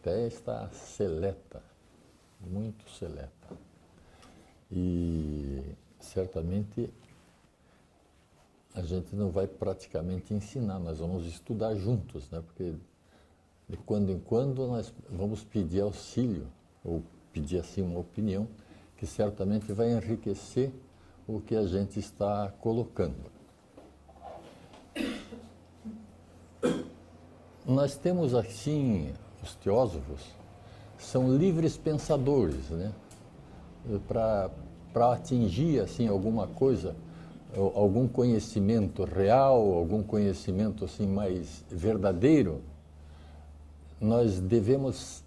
plateia está seleta, muito seleta. E certamente a gente não vai praticamente ensinar, nós vamos estudar juntos, né? Porque de quando em quando nós vamos pedir auxílio, ou pedir assim uma opinião, que certamente vai enriquecer o que a gente está colocando. Nós temos assim, os teósofos são livres pensadores, né? Para atingir assim alguma coisa, algum conhecimento real, algum conhecimento assim mais verdadeiro, nós devemos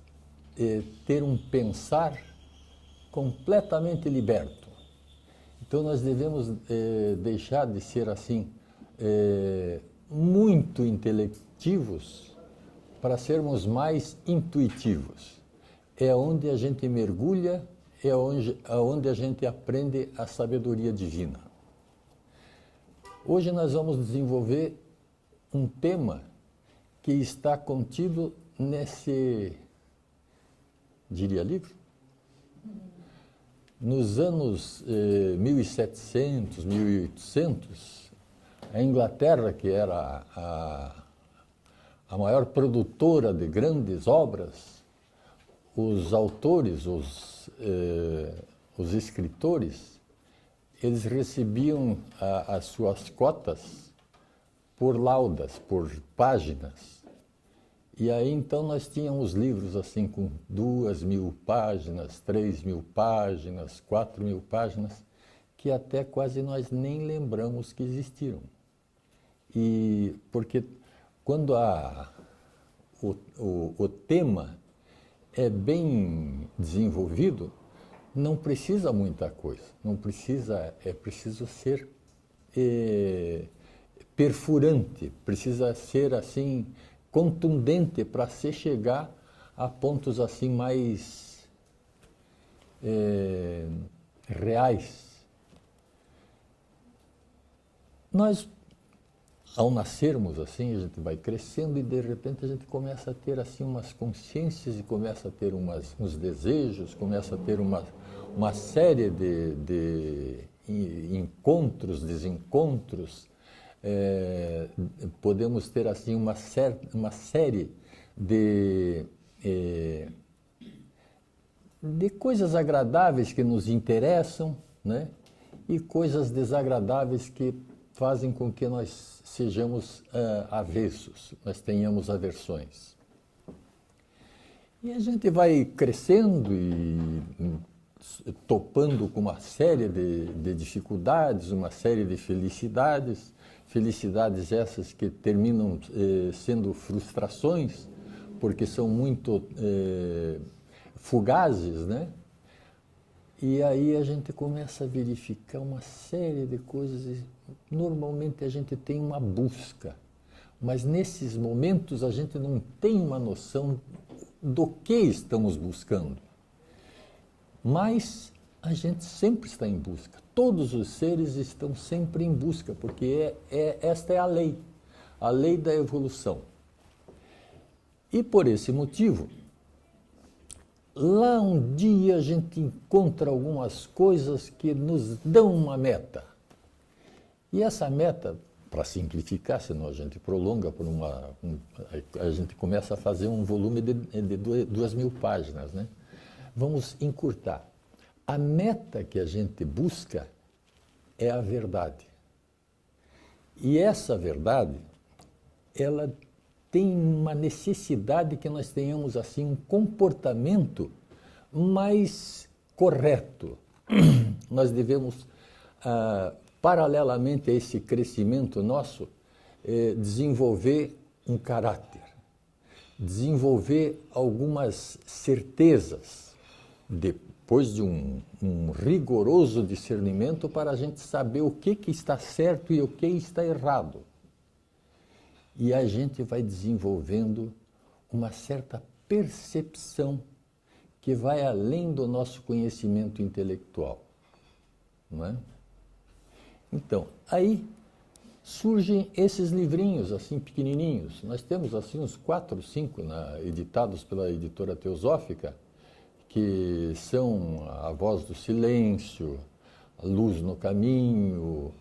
ter um pensar completamente liberto. Então nós devemos deixar de ser assim muito intelectivos para sermos mais intuitivos. É onde a gente mergulha, é onde a gente aprende a sabedoria divina. Hoje nós vamos desenvolver um tema que está contido nesse, diria, livro. Nos anos 1700, 1800, a Inglaterra, que era a maior produtora de grandes obras, os autores, os escritores, eles recebiam as suas cotas por laudas, por páginas. E aí então nós tínhamos livros assim com 2.000 páginas, 3.000 páginas, 4.000 páginas, que até quase nós nem lembramos que existiram. E porque quando o tema é bem desenvolvido, não precisa muita coisa, não precisa, é preciso ser perfurante, precisa ser assim contundente para se chegar a pontos assim mais reais. Nós, ao nascermos assim, a gente vai crescendo e de repente a gente começa a ter assim umas consciências e começa a ter uns desejos, começa a ter uma série de encontros, desencontros. Podemos ter assim uma série de coisas agradáveis que nos interessam, né? E coisas desagradáveis que fazem com que nós sejamos avessos, nós tenhamos aversões. E a gente vai crescendo e topando com uma série de dificuldades, uma série de felicidades, felicidades essas que terminam sendo frustrações, porque são muito fugazes, né? E aí a gente começa a verificar uma série de coisas e normalmente a gente tem uma busca, mas nesses momentos a gente não tem uma noção do que estamos buscando. Mas a gente sempre está em busca. Todos os seres estão sempre em busca, porque esta é a lei da evolução. E por esse motivo, lá um dia a gente encontra algumas coisas que nos dão uma meta. E essa meta, para simplificar, senão a gente prolonga por a gente começa a fazer um volume de 2.000 páginas, né? Vamos encurtar. A meta que a gente busca é a verdade. E essa verdade, ela tem uma necessidade que nós tenhamos assim um comportamento mais correto. Nós devemos, paralelamente a esse crescimento nosso, desenvolver um caráter, desenvolver algumas certezas, depois de um rigoroso discernimento para a gente saber o que está certo e o que está errado. E a gente vai desenvolvendo uma certa percepção que vai além do nosso conhecimento intelectual, não é? Então, aí surgem esses livrinhos, assim, pequenininhos. Nós temos, assim, uns 4, 5 editados pela editora Teosófica, que são A Voz do Silêncio, A Luz no Caminho,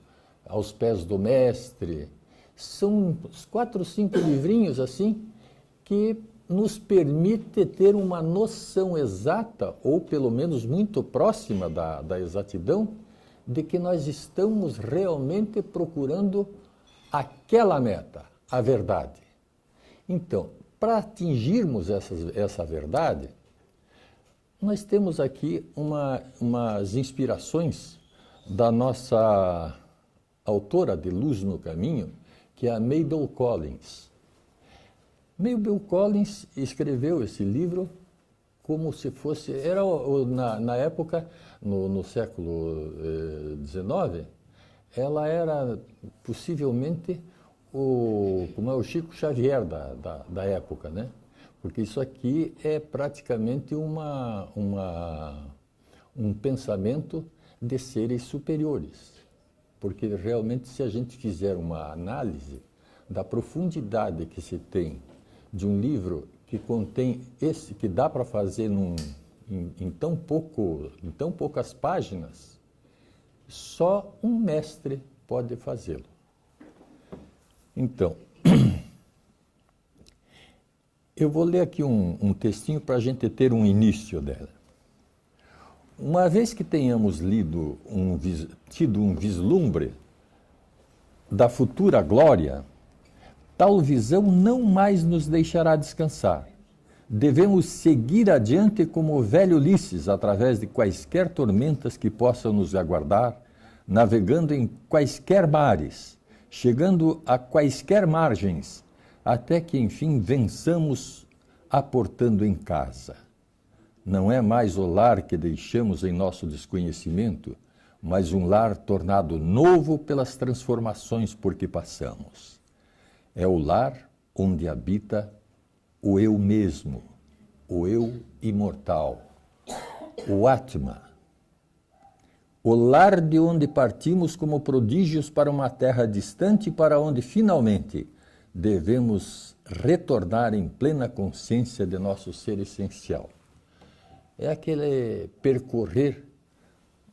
Aos Pés do Mestre. São uns 4, 5 livrinhos, assim, que nos permite ter uma noção exata, ou pelo menos muito próxima da exatidão, de que nós estamos realmente procurando aquela meta, a verdade. Então, para atingirmos essa verdade, nós temos aqui umas inspirações da nossa autora de Luz no Caminho, que é a Mabel Collins. Mabel Collins escreveu esse livro como se fosse, na época, no século XIX, ela era possivelmente o Chico Xavier da época, né? Porque isso aqui é praticamente um pensamento de seres superiores. Porque realmente, se a gente fizer uma análise da profundidade que se tem de um livro que contém que dá para fazer em tão poucas páginas, só um mestre pode fazê-lo. Então, eu vou ler aqui um textinho para a gente ter um início dela. Uma vez que tenhamos tido um vislumbre da futura glória, tal visão não mais nos deixará descansar. Devemos seguir adiante como o velho Ulisses, através de quaisquer tormentas que possam nos aguardar, navegando em quaisquer mares, chegando a quaisquer margens, até que enfim vençamos aportando em casa. Não é mais o lar que deixamos em nosso desconhecimento, mas um lar tornado novo pelas transformações por que passamos. É o lar onde habita o eu mesmo, o eu imortal, o Atma. O lar de onde partimos como prodígios para uma terra distante, para onde finalmente devemos retornar em plena consciência de nosso ser essencial. É aquele percorrer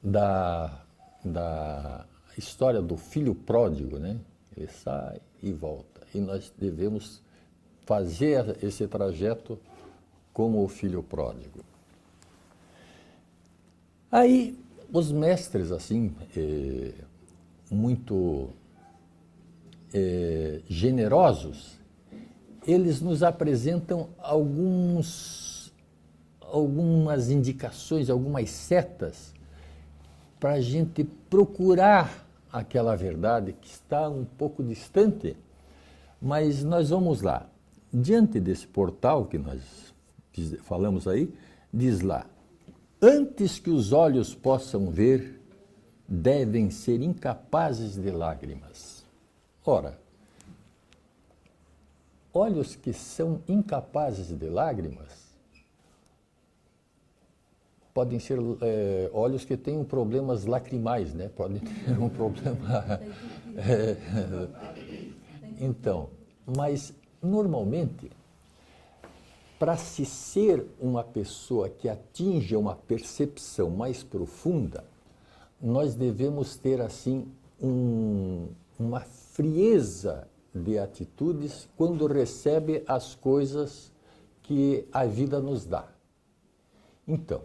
da história do filho pródigo, né? Ele sai e volta. E nós devemos fazer esse trajeto como o filho pródigo. Aí, os mestres, assim, muito generosos, eles nos apresentam algumas indicações, algumas setas para a gente procurar aquela verdade que está um pouco distante, mas nós vamos lá. Diante desse portal que nós falamos aí, diz lá: antes que os olhos possam ver, devem ser incapazes de lágrimas. Ora, olhos que são incapazes de lágrimas podem ser olhos que têm problemas lacrimais, né? Podem ter um problema... Então, mas normalmente, para se ser uma pessoa que atinja uma percepção mais profunda, nós devemos ter, assim, uma frieza de atitudes quando recebe as coisas que a vida nos dá. Então,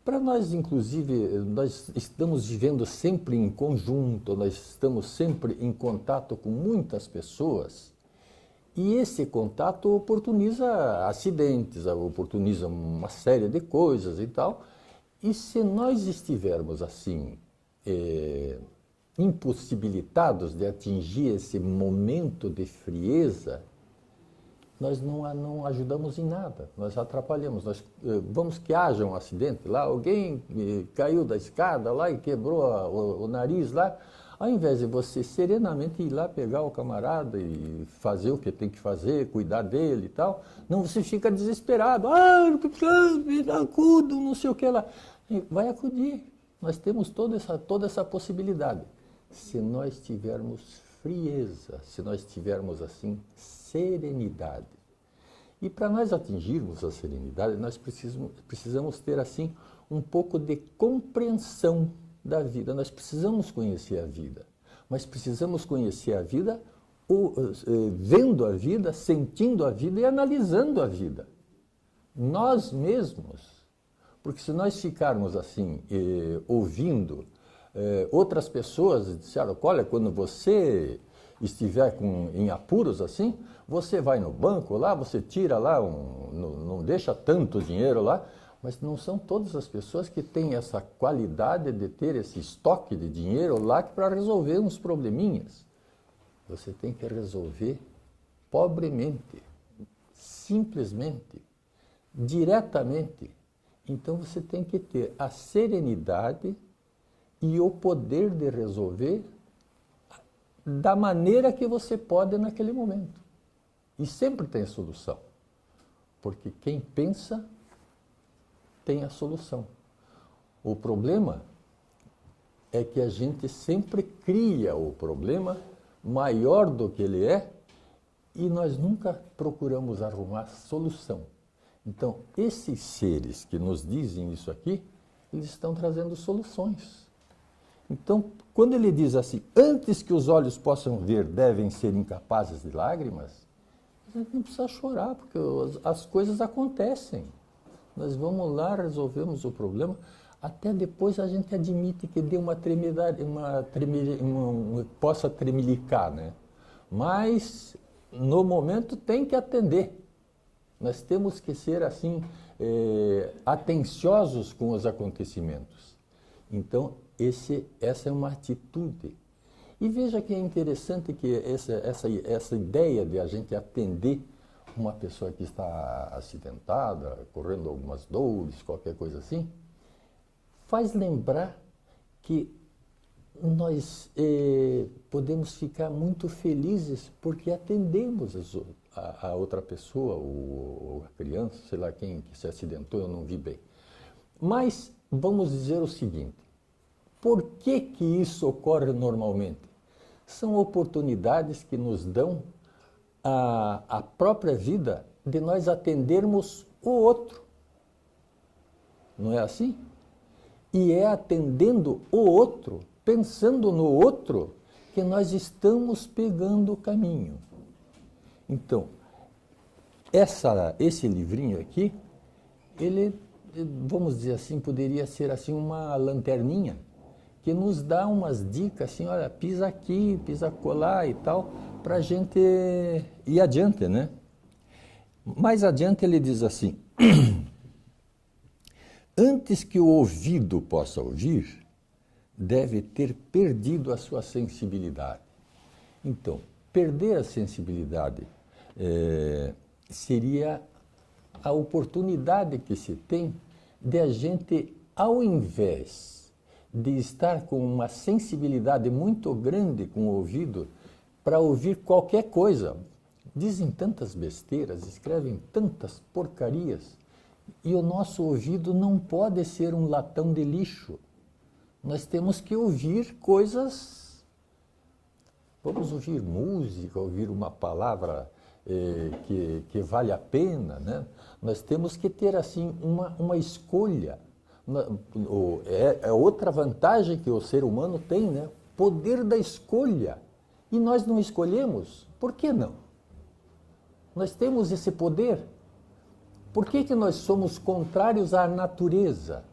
para nós, inclusive, nós estamos vivendo sempre em conjunto, nós estamos sempre em contato com muitas pessoas, e esse contato oportuniza acidentes, oportuniza uma série de coisas e tal. E se nós estivermos assim, impossibilitados de atingir esse momento de frieza, nós não ajudamos em nada, nós atrapalhamos. Nós vamos que haja um acidente lá, alguém caiu da escada lá e quebrou o nariz lá, ao invés de você serenamente ir lá pegar o camarada e fazer o que tem que fazer, cuidar dele e tal, não, você fica desesperado, acudo, não sei o que lá. Vai acudir, nós temos toda essa possibilidade. se nós tivermos frieza, se nós tivermos assim serenidade. E para nós atingirmos a serenidade, nós precisamos ter assim um pouco de compreensão da vida. Nós precisamos conhecer a vida, mas precisamos conhecer a vida vendo a vida, sentindo a vida e analisando a vida. Nós mesmos, porque se nós ficarmos assim, ouvindo outras pessoas, disseram, olha, quando você estiver em apuros assim, você vai no banco lá, você tira lá, não deixa tanto dinheiro lá, mas não são todas as pessoas que têm essa qualidade de ter esse estoque de dinheiro lá para resolver uns probleminhas. Você tem que resolver pobremente, simplesmente, diretamente. Então você tem que ter a serenidade e o poder de resolver da maneira que você pode naquele momento. E sempre tem solução, porque quem pensa tem a solução. O problema é que a gente sempre cria o problema maior do que ele é e nós nunca procuramos arrumar solução. Então, esses seres que nos dizem isso aqui, eles estão trazendo soluções. Então, quando ele diz assim, antes que os olhos possam ver, devem ser incapazes de lágrimas, a gente não precisa chorar, porque as coisas acontecem. Nós vamos lá, resolvemos o problema, até depois a gente admite que dê uma tremidade, possa tremelicar, né? Mas, no momento, tem que atender. Nós temos que ser, assim, atenciosos com os acontecimentos. Então, essa é uma atitude. E veja que é interessante que essa ideia de a gente atender uma pessoa que está acidentada, correndo algumas dores, qualquer coisa assim, faz lembrar que nós podemos ficar muito felizes porque atendemos a outra pessoa, ou a criança, sei lá quem que se acidentou, eu não vi bem. Mas vamos dizer o seguinte, por que que isso ocorre normalmente? São oportunidades que nos dão a própria vida de nós atendermos o outro. Não é assim? E é atendendo o outro, pensando no outro, que nós estamos pegando o caminho. Então, esse livrinho aqui, ele, vamos dizer assim, poderia ser assim uma lanterninha, que nos dá umas dicas assim, olha, pisa aqui, pisa colar e tal, para a gente ir adiante, né? Mais adiante ele diz assim, antes que o ouvido possa ouvir, deve ter perdido a sua sensibilidade. Então, perder a sensibilidade seria a oportunidade que se tem de a gente, ao invés de estar com uma sensibilidade muito grande com o ouvido para ouvir qualquer coisa, dizem tantas besteiras, escrevem tantas porcarias, e o nosso ouvido não pode ser um latão de lixo. Nós temos que ouvir coisas, vamos ouvir música, ouvir uma palavra que vale a pena, né? Nós temos que ter assim uma escolha. É outra vantagem que o ser humano tem, né? Poder da escolha. E nós não escolhemos, por que não? Nós temos esse poder. Por que nós somos contrários à natureza?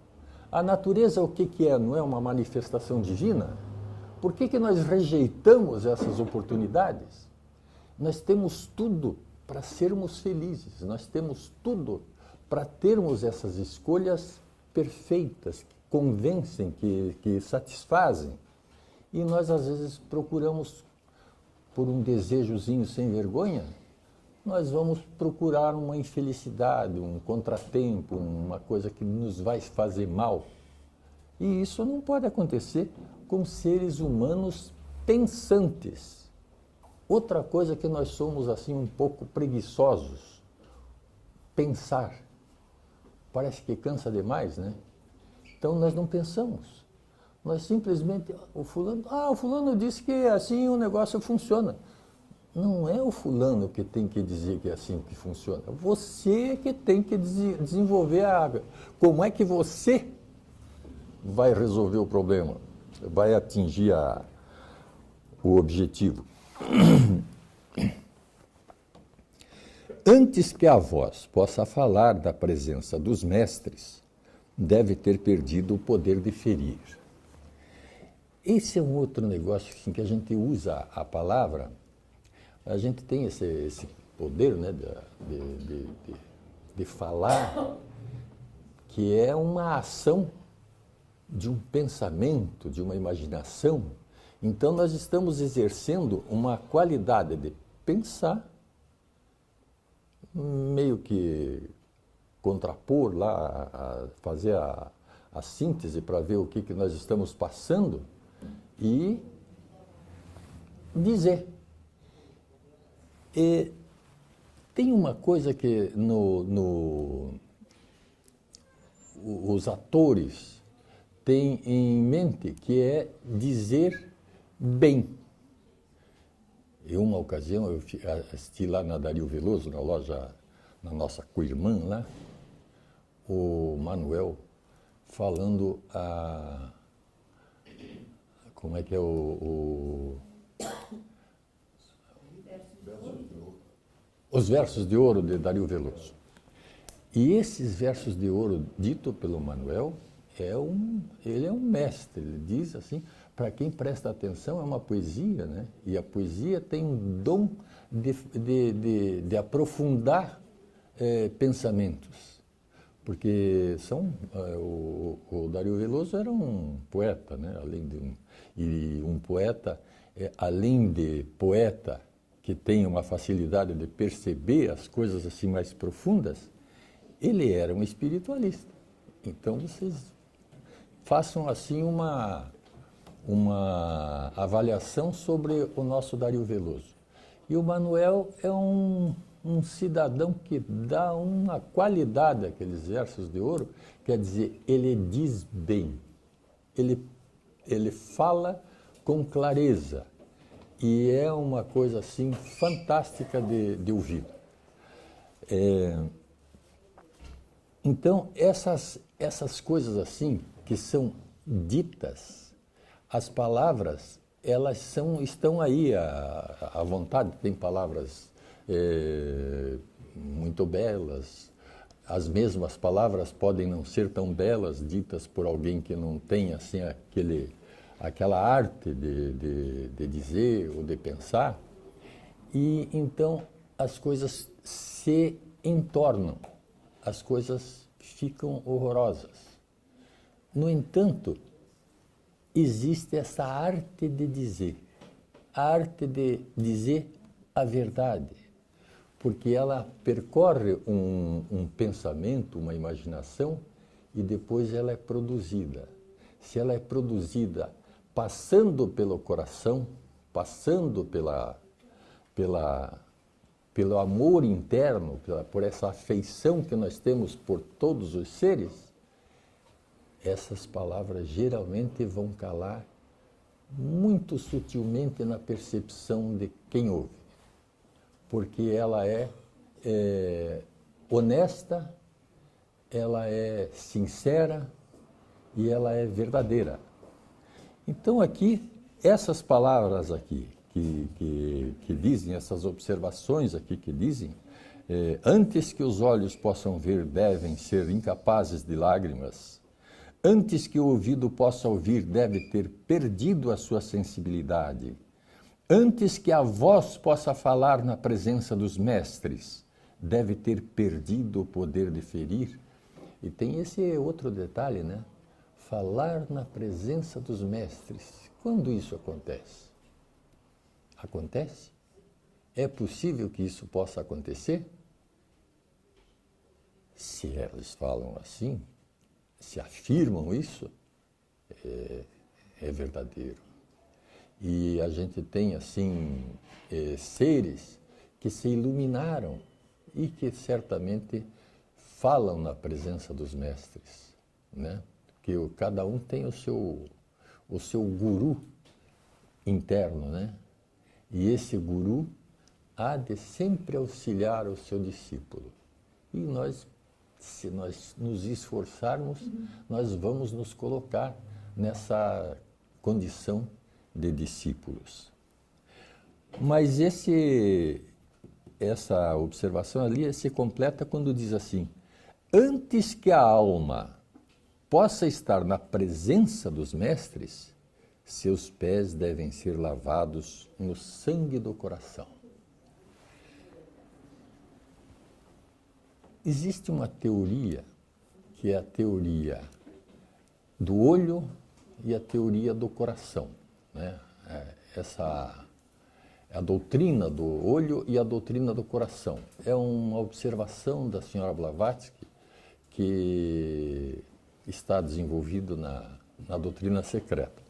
A natureza o que é? Não é uma manifestação divina? Por que nós rejeitamos essas oportunidades? Nós temos tudo para sermos felizes, nós temos tudo para termos essas escolhas perfeitas, que convencem, que satisfazem. E nós, às vezes, procuramos, por um desejozinho sem vergonha, nós vamos procurar uma infelicidade, um contratempo, uma coisa que nos vai fazer mal. E isso não pode acontecer com seres humanos pensantes. Outra coisa que nós somos assim um pouco preguiçosos, pensar. Parece que cansa demais, né? Então nós não pensamos. Nós simplesmente, o fulano disse que assim o negócio funciona. Não é o fulano que tem que dizer que é assim que funciona. Você que tem que desenvolver como é que você vai resolver o problema, vai atingir o objetivo. Antes que a voz possa falar da presença dos mestres, deve ter perdido o poder de ferir. Esse é um outro negócio assim, que a gente usa a palavra, a gente tem esse poder, né, de falar, que é uma ação de um pensamento, de uma imaginação. Então nós estamos exercendo uma qualidade de pensar, meio que contrapor lá, fazer a síntese para ver o que nós estamos passando e dizer. E tem uma coisa que os atores têm em mente, que é dizer bem. Em uma ocasião, eu assisti lá na Dario Veloso, na loja, na nossa co-irmã lá, o Manuel falando como é que é os versos de ouro de Dario Veloso. E esses versos de ouro, dito pelo Manuel, ele é um mestre. Ele diz assim, para quem presta atenção, é uma poesia, né? E a poesia tem um dom de aprofundar pensamentos. Porque o Dario Veloso era um poeta, né? E um poeta, além de poeta, que tem uma facilidade de perceber as coisas assim mais profundas, ele era um espiritualista. Então vocês façam assim uma avaliação sobre o nosso Dario Veloso. E o Manuel é um cidadão que dá uma qualidade àqueles versos de ouro, quer dizer, ele diz bem, ele fala com clareza, e é uma coisa assim fantástica de ouvir. Então, essas coisas assim que são ditas, as palavras, elas estão aí à vontade. Tem palavras muito belas, as mesmas palavras podem não ser tão belas ditas por alguém que não tem assim aquela arte de dizer ou de pensar, e então as coisas se entornam, as coisas ficam horrorosas. No entanto, existe essa arte de dizer, a arte de dizer a verdade, porque ela percorre um pensamento, uma imaginação, e depois ela é produzida. Se ela é produzida passando pelo coração, passando pelo amor interno, por essa afeição que nós temos por todos os seres, essas palavras geralmente vão calar muito sutilmente na percepção de quem ouve, porque ela é honesta, ela é sincera e ela é verdadeira. Então aqui, essas palavras aqui, que dizem, essas observações aqui que dizem, antes que os olhos possam ver, devem ser incapazes de lágrimas, antes que o ouvido possa ouvir, deve ter perdido a sua sensibilidade, antes que a voz possa falar na presença dos mestres, deve ter perdido o poder de ferir. E tem esse outro detalhe, né? Falar na presença dos mestres. Quando isso acontece? Acontece? É possível que isso possa acontecer? Se eles falam assim, se afirmam isso, é verdadeiro. E a gente tem, assim, seres que se iluminaram e que certamente falam na presença dos mestres, né? Que cada um tem o o seu guru interno, né? E esse guru há de sempre auxiliar o seu discípulo. E nós, se nós nos esforçarmos, nós vamos nos colocar nessa condição de discípulos. Mas essa observação ali se completa quando diz assim: antes que a alma possa estar na presença dos mestres, seus pés devem ser lavados no sangue do coração. Existe uma teoria, que é a teoria do olho e a teoria do coração, né? Essa é a doutrina do olho e a doutrina do coração. É uma observação da senhora Blavatsky que está desenvolvido na doutrina secreta.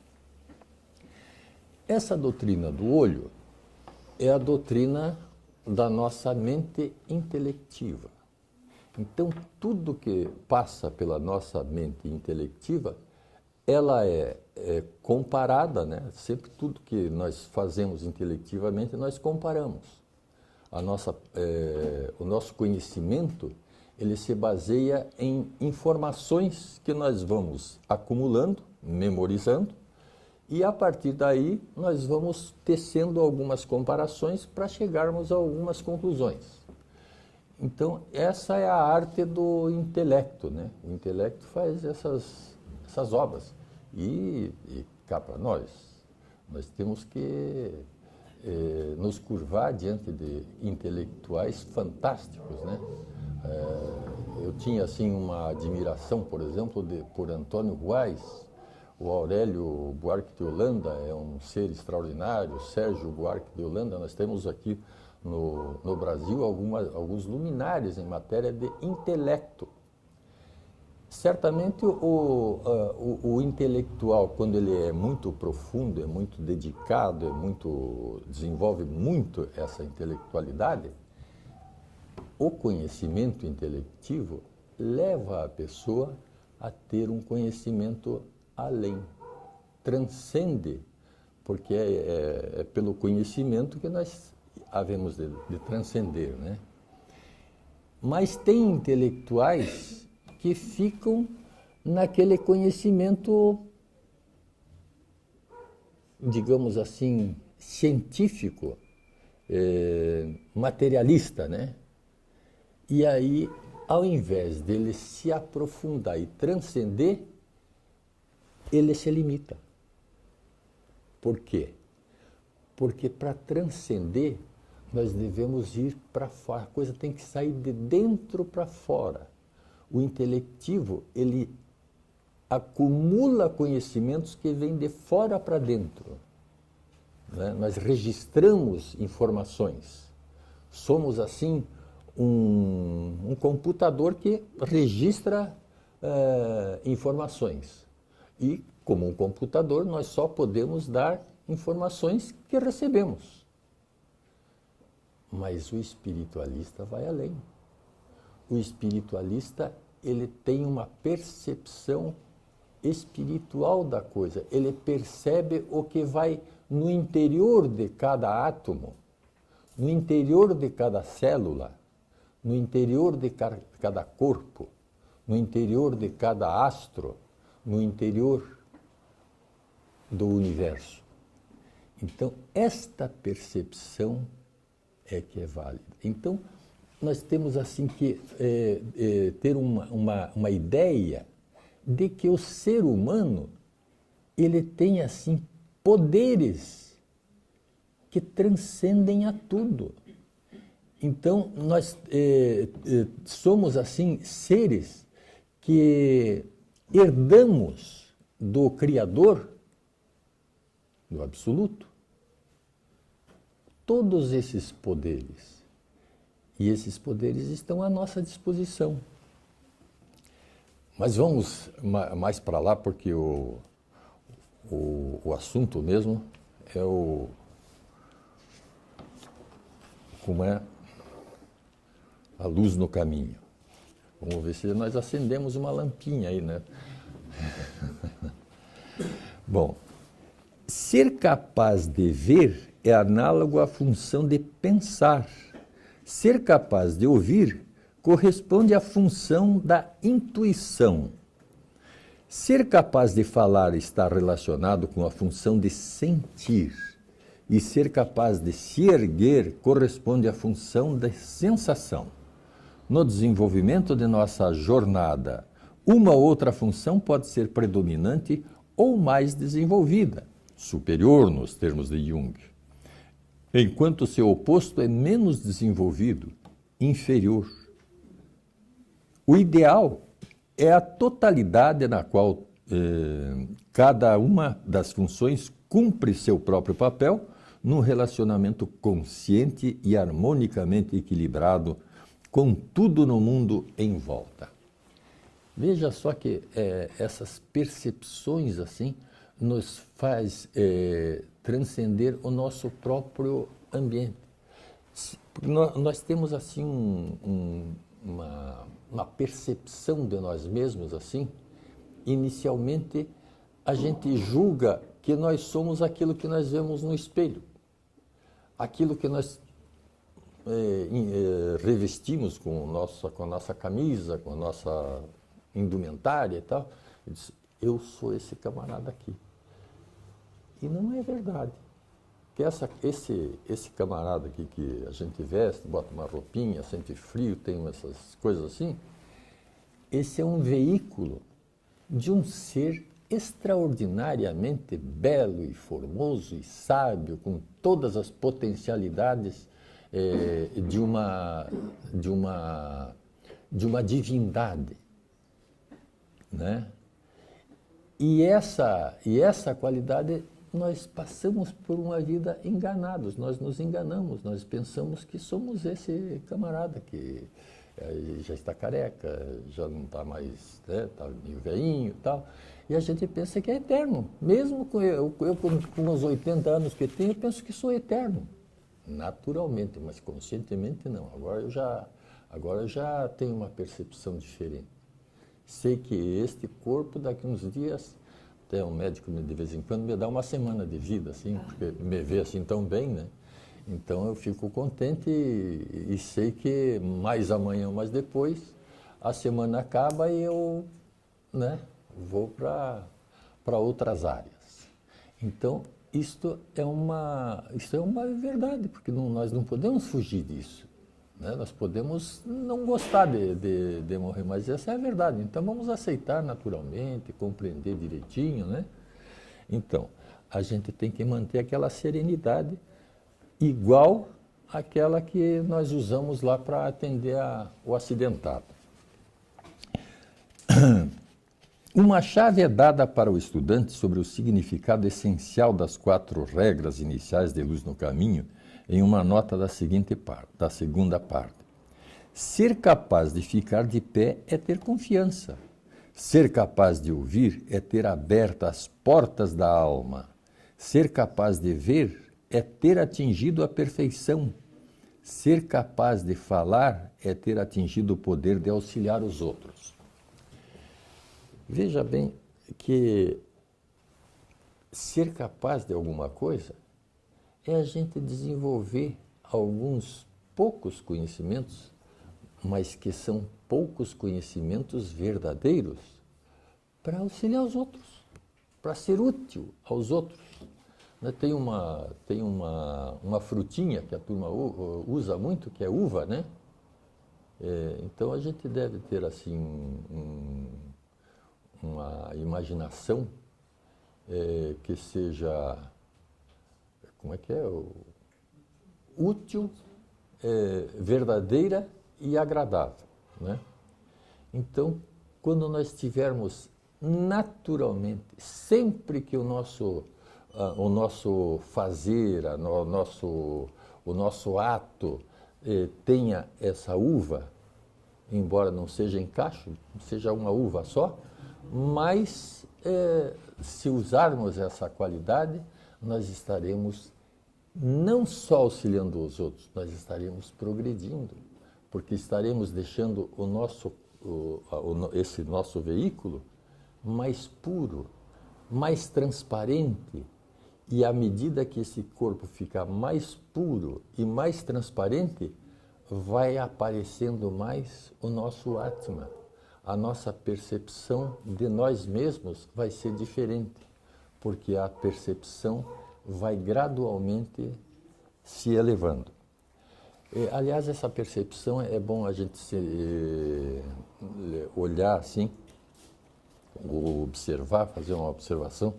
Essa doutrina do olho é a doutrina da nossa mente intelectiva. Então, tudo que passa pela nossa mente intelectiva, ela é comparada, né? Sempre tudo que nós fazemos intelectivamente, nós comparamos. O nosso conhecimento, ele se baseia em informações que nós vamos acumulando, memorizando, e a partir daí nós vamos tecendo algumas comparações para chegarmos a algumas conclusões. Então, essa é a arte do intelecto, né? O intelecto faz essas obras. E cá para nós temos que nos curvar diante de intelectuais fantásticos, né? Eu tinha, assim, uma admiração, por exemplo, por Antônio Guais. O Aurélio Buarque de Holanda é um ser extraordinário, Sérgio Buarque de Holanda. Nós temos aqui no Brasil alguns luminares em matéria de intelecto. Certamente o intelectual, quando ele é muito profundo, é muito dedicado, desenvolve muito essa intelectualidade, o conhecimento intelectivo leva a pessoa a ter um conhecimento além, transcende, porque é pelo conhecimento que nós havemos de transcender, né? Mas tem intelectuais que ficam naquele conhecimento, digamos assim, científico, materialista, né? E aí, ao invés dele se aprofundar e transcender, ele se limita. Por quê? Porque para transcender, nós devemos ir para fora. A coisa tem que sair de dentro para fora. O intelectivo, ele acumula conhecimentos que vêm de fora para dentro, né? Nós registramos informações. Somos, assim, um computador que registra informações. E, como um computador, nós só podemos dar informações que recebemos. Mas o espiritualista vai além. O espiritualista, ele tem uma percepção espiritual da coisa. Ele percebe o que vai no interior de cada átomo, no interior de cada célula, no interior de cada corpo, no interior de cada astro, no interior do universo. Então, esta percepção é que é válida. Então, nós temos, assim, que ter uma ideia de que o ser humano, ele tem, assim, poderes que transcendem a tudo. Então, nós somos, assim, seres que herdamos do Criador, do Absoluto, todos esses poderes. E esses poderes estão à nossa disposição. Mas vamos mais para lá, porque o assunto mesmo é como é a luz no caminho. Vamos ver se nós acendemos uma lampinha aí, né? Bom, Ser capaz de ver é análogo à função de pensar. Ser capaz de ouvir corresponde à função da intuição. Ser capaz de falar está relacionado com a função de sentir. E ser capaz de se erguer corresponde à função de sensação. No desenvolvimento de nossa jornada, uma ou outra função pode ser predominante ou mais desenvolvida, superior nos termos de Jung, enquanto seu oposto é menos desenvolvido, inferior. O ideal é a totalidade na qual cada uma das funções cumpre seu próprio papel num relacionamento consciente e harmonicamente equilibrado com tudo no mundo em volta. Veja só que essas percepções assim nos faz transcender o nosso próprio ambiente. Nós temos assim uma percepção de nós mesmos assim. Inicialmente a gente julga que nós somos aquilo que nós vemos no espelho, aquilo que nós revestimos com a nossa camisa, com a nossa indumentária e tal. Eu sou esse camarada aqui. E não é verdade. Que esse camarada aqui que a gente veste, bota uma roupinha, sente frio, tem essas coisas assim, esse é um veículo de um ser extraordinariamente belo e formoso e sábio, com todas as potencialidades de uma divindade, né? E essa qualidade, nós passamos por uma vida enganados, nós nos enganamos, nós pensamos que somos esse camarada que já está careca, já não está mais, né, está meio velhinho e tal, e a gente pensa que é eterno. Mesmo eu com os 80 anos que tenho, eu penso que sou eterno, naturalmente, mas conscientemente não. Agora eu já tenho uma percepção diferente. Sei que este corpo, daqui uns dias, até um médico de vez em quando me dá uma semana de vida, assim, porque me vê assim tão bem, né? Então eu fico contente e sei que mais amanhã ou mais depois a semana acaba e eu, né, vou para outras áreas. Então isto é uma verdade, porque nós não podemos fugir disso, né? Nós podemos não gostar de morrer, mas essa é a verdade. Então vamos aceitar naturalmente, compreender direitinho, né? Então a gente tem que manter aquela serenidade igual àquela que nós usamos lá para atender o acidentado. Uma chave é dada para o estudante sobre o significado essencial das 4 regras iniciais de Luz no Caminho em uma nota da segunda parte. Ser capaz de ficar de pé é ter confiança. Ser capaz de ouvir é ter aberto as portas da alma. Ser capaz de ver é ter atingido a perfeição. Ser capaz de falar é ter atingido o poder de auxiliar os outros. Veja bem que ser capaz de alguma coisa é a gente desenvolver alguns poucos conhecimentos, mas que são poucos conhecimentos verdadeiros, para auxiliar os outros, para ser útil aos outros. Tem uma frutinha que a turma usa muito, que é uva, né? Então a gente deve ter assim uma imaginação que seja, como é que é? Útil, verdadeira e agradável, né? Então, quando nós tivermos naturalmente, sempre que o nosso fazer, o nosso ato tenha essa uva, embora não seja em cacho, seja uma uva só, mas se usarmos essa qualidade, nós estaremos não só auxiliando os outros, nós estaremos progredindo, porque estaremos deixando esse nosso veículo mais puro, mais transparente E à medida que esse corpo fica mais puro e mais transparente, vai aparecendo mais o nosso Atma. A nossa percepção de nós mesmos vai ser diferente, porque a percepção vai gradualmente se elevando. Aliás, essa percepção é bom a gente olhar assim, observar, fazer uma observação,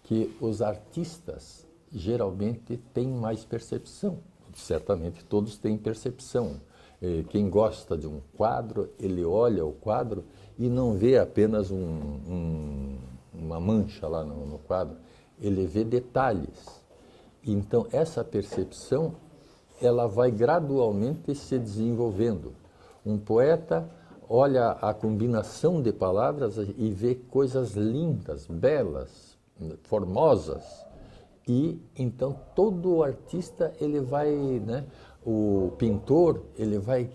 que os artistas geralmente têm mais percepção. Certamente todos têm percepção. Quem gosta de um quadro, ele olha o quadro e não vê apenas uma mancha lá no quadro, ele vê detalhes. Então, essa percepção, ela vai gradualmente se desenvolvendo. Um poeta olha a combinação de palavras e vê coisas lindas, belas, formosas. E então todo artista, ele vai, né, o pintor, ele vai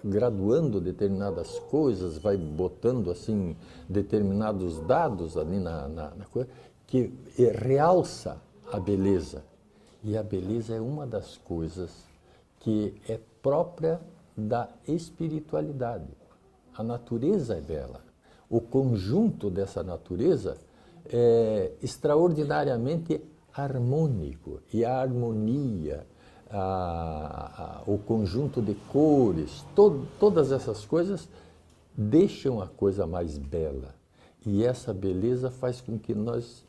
graduando determinadas coisas, vai botando assim determinados dados ali na coisa, que realça a beleza. E a beleza é uma das coisas que é própria da espiritualidade. A natureza é bela. O conjunto dessa natureza é extraordinariamente harmônico. E a harmonia, o conjunto de cores, todas essas coisas deixam a coisa mais bela. E essa beleza faz com que nós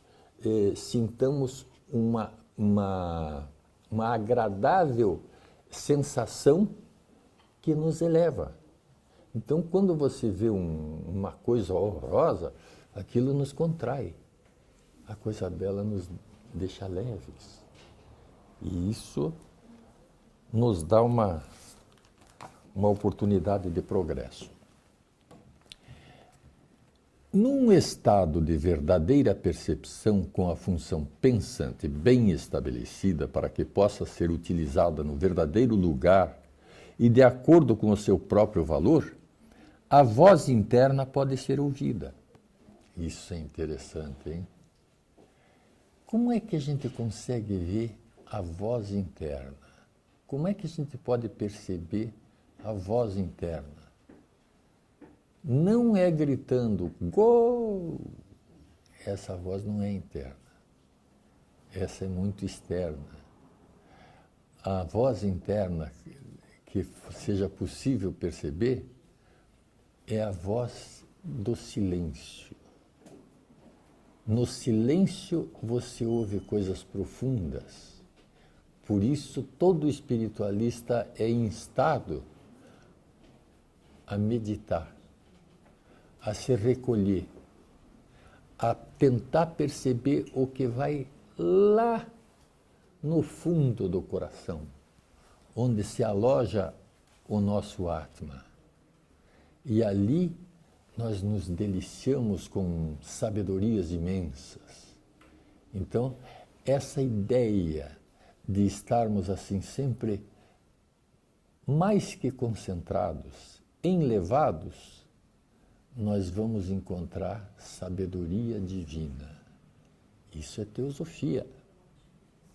sintamos uma agradável sensação que nos eleva. Então, quando você vê uma coisa horrorosa, aquilo nos contrai. A coisa bela nos deixa leves. E isso nos dá uma oportunidade de progresso. Num estado de verdadeira percepção com a função pensante bem estabelecida para que possa ser utilizada no verdadeiro lugar e de acordo com o seu próprio valor, a voz interna pode ser ouvida. Isso é interessante, hein? Como é que a gente consegue ver a voz interna? Como é que a gente pode perceber a voz interna? Não é gritando gol. Essa voz não é interna. Essa é muito externa. A voz interna que seja possível perceber é a voz do silêncio. No silêncio você ouve coisas profundas. Por isso todo espiritualista é instado a meditar, a se recolher, a tentar perceber o que vai lá no fundo do coração, onde se aloja o nosso Atma. E ali nós nos deliciamos com sabedorias imensas. Então, essa ideia de estarmos assim sempre mais que concentrados, elevados, nós vamos encontrar sabedoria divina. Isso é teosofia.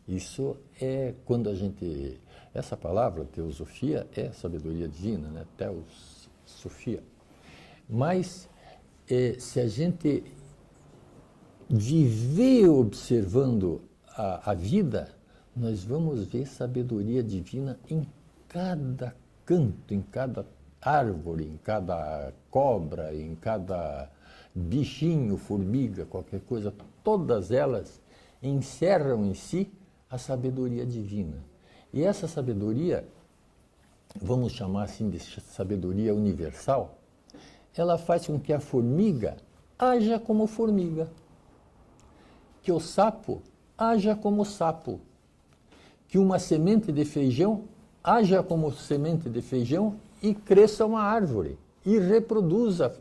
Isso é quando a gente... Essa palavra, teosofia, é sabedoria divina, né? Teosofia. Mas se a gente viver observando a vida, nós vamos ver sabedoria divina em cada canto, em cada árvore, em cada cobra, em cada bichinho, formiga, qualquer coisa. Todas elas encerram em si a sabedoria divina. E essa sabedoria, vamos chamar assim de sabedoria universal, ela faz com que a formiga haja como formiga, que o sapo haja como sapo, que uma semente de feijão haja como semente de feijão e cresça uma árvore e reproduza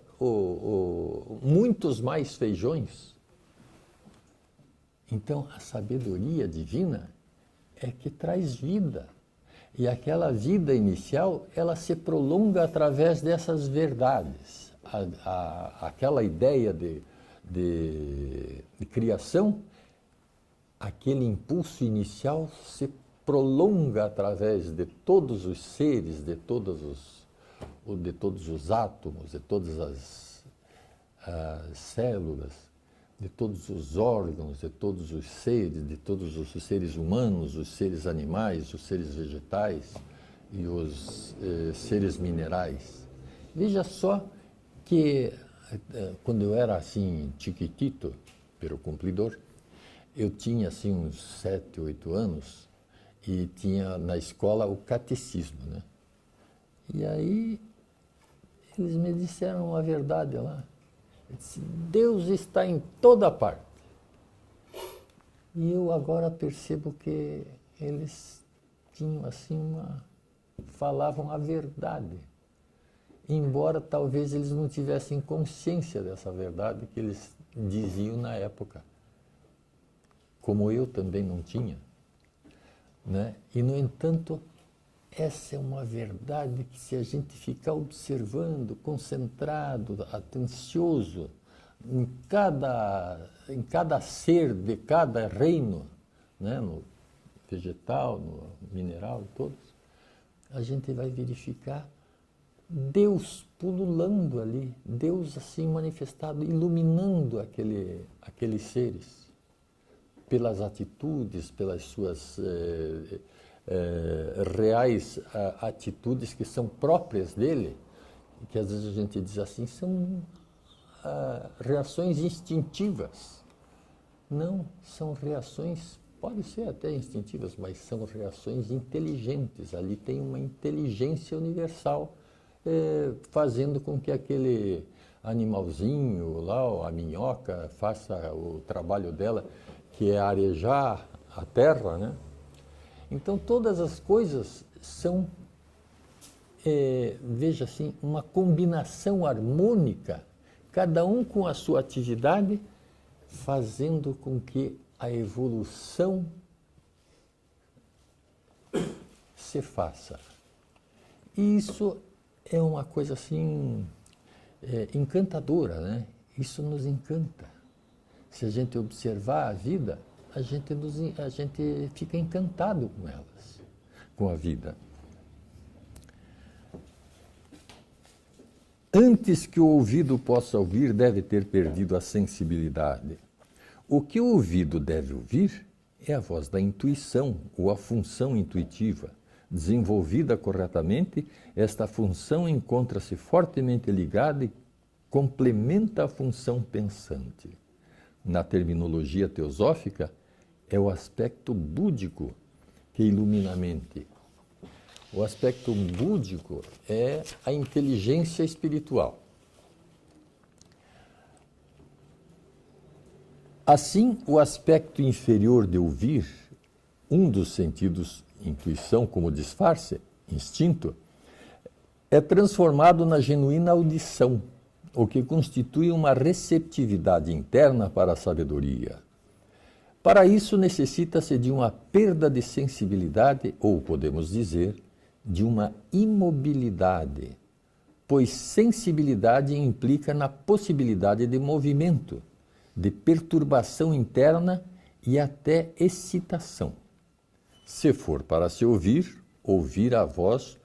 muitos mais feijões. Então, a sabedoria divina é que traz vida. E aquela vida inicial, ela se prolonga através dessas verdades. Aquela ideia de criação aquele impulso inicial se prolonga através de todos os seres, de todos os átomos, de todas as células, de todos os órgãos, de todos os seres humanos, os seres animais, os seres vegetais e os seres minerais. Veja só que quando eu era assim chiquitito, pero cumpridor, eu tinha assim uns 7, 8 anos e tinha na escola o catecismo, né? E aí eles me disseram a verdade lá. Eu disse, Deus está em toda parte. E eu agora percebo que eles tinham assim falavam a verdade. Embora talvez eles não tivessem consciência dessa verdade que eles diziam na época. Como eu também não tinha, né? E, no entanto, essa é uma verdade que, se a gente ficar observando, concentrado, atencioso, em cada ser de cada reino, né? No vegetal, no mineral, todos, a gente vai verificar Deus pululando ali, Deus assim manifestado, iluminando aqueles seres, pelas atitudes, pelas suas reais atitudes que são próprias dele, que às vezes a gente diz assim, são reações instintivas. Não, são reações, pode ser até instintivas, mas são reações inteligentes. Ali tem uma inteligência universal fazendo com que aquele animalzinho lá, a minhoca, faça o trabalho dela, que é arejar a terra, né? Então, todas as coisas são, veja assim, uma combinação harmônica, cada um com a sua atividade, fazendo com que a evolução se faça. E isso é uma coisa assim, encantadora, né? Isso nos encanta. Se a gente observar a vida, a gente fica encantado com elas, com a vida. Antes que o ouvido possa ouvir, deve ter perdido a sensibilidade. O que o ouvido deve ouvir é a voz da intuição, ou a função intuitiva. Desenvolvida corretamente, esta função encontra-se fortemente ligada e complementa a função pensante. Na terminologia teosófica, é o aspecto búdico que ilumina a mente. O aspecto búdico é a inteligência espiritual. Assim, o aspecto inferior de ouvir, um dos sentidos, intuição como disfarce, instinto, é transformado na genuína audição, o que constitui uma receptividade interna para a sabedoria. Para isso, necessita-se de uma perda de sensibilidade, ou podemos dizer, de uma imobilidade, pois sensibilidade implica na possibilidade de movimento, de perturbação interna e até excitação. Se for para se ouvir, ouvir a voz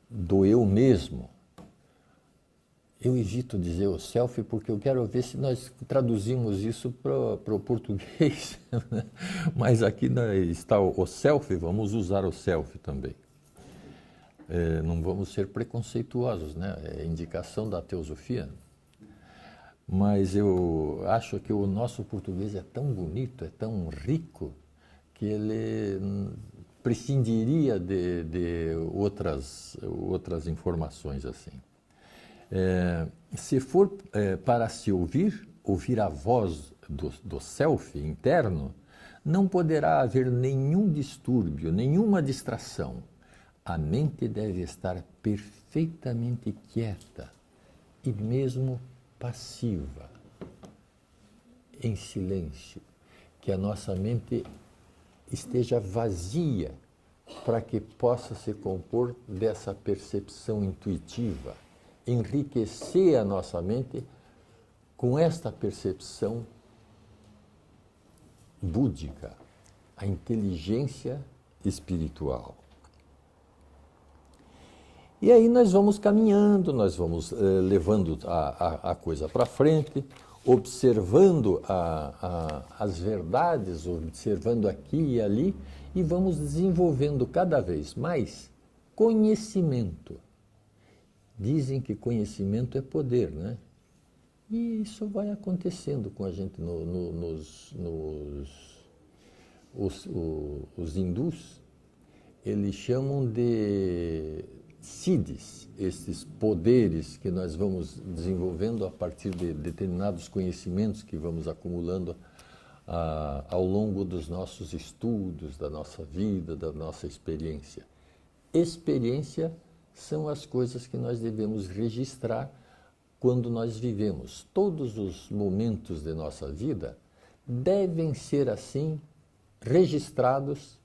do eu mesmo. Eu evito dizer o self porque eu quero ver se nós traduzimos isso para o português. Mas aqui está o self, vamos usar o self também. Não vamos ser preconceituosos, né? É indicação da teosofia. Mas eu acho que o nosso português é tão bonito, é tão rico, que ele prescindiria de outras informações assim. Se for para se ouvir a voz do self interno, não poderá haver nenhum distúrbio, nenhuma distração. A mente deve estar perfeitamente quieta e mesmo passiva, em silêncio, que a nossa mente esteja vazia para que possa se compor dessa percepção intuitiva, enriquecer a nossa mente com esta percepção búdica, a inteligência espiritual. E aí nós vamos caminhando, nós vamos levando a coisa para frente, observando as verdades, observando aqui e ali, e vamos desenvolvendo cada vez mais conhecimento. Dizem que conhecimento é poder, né? E isso vai acontecendo com a gente os hindus, eles chamam de siddhis, esses poderes que nós vamos desenvolvendo a partir de determinados conhecimentos que vamos acumulando ao longo dos nossos estudos, da nossa vida, da nossa experiência. Experiência são as coisas que nós devemos registrar quando nós vivemos. Todos os momentos de nossa vida devem ser assim registrados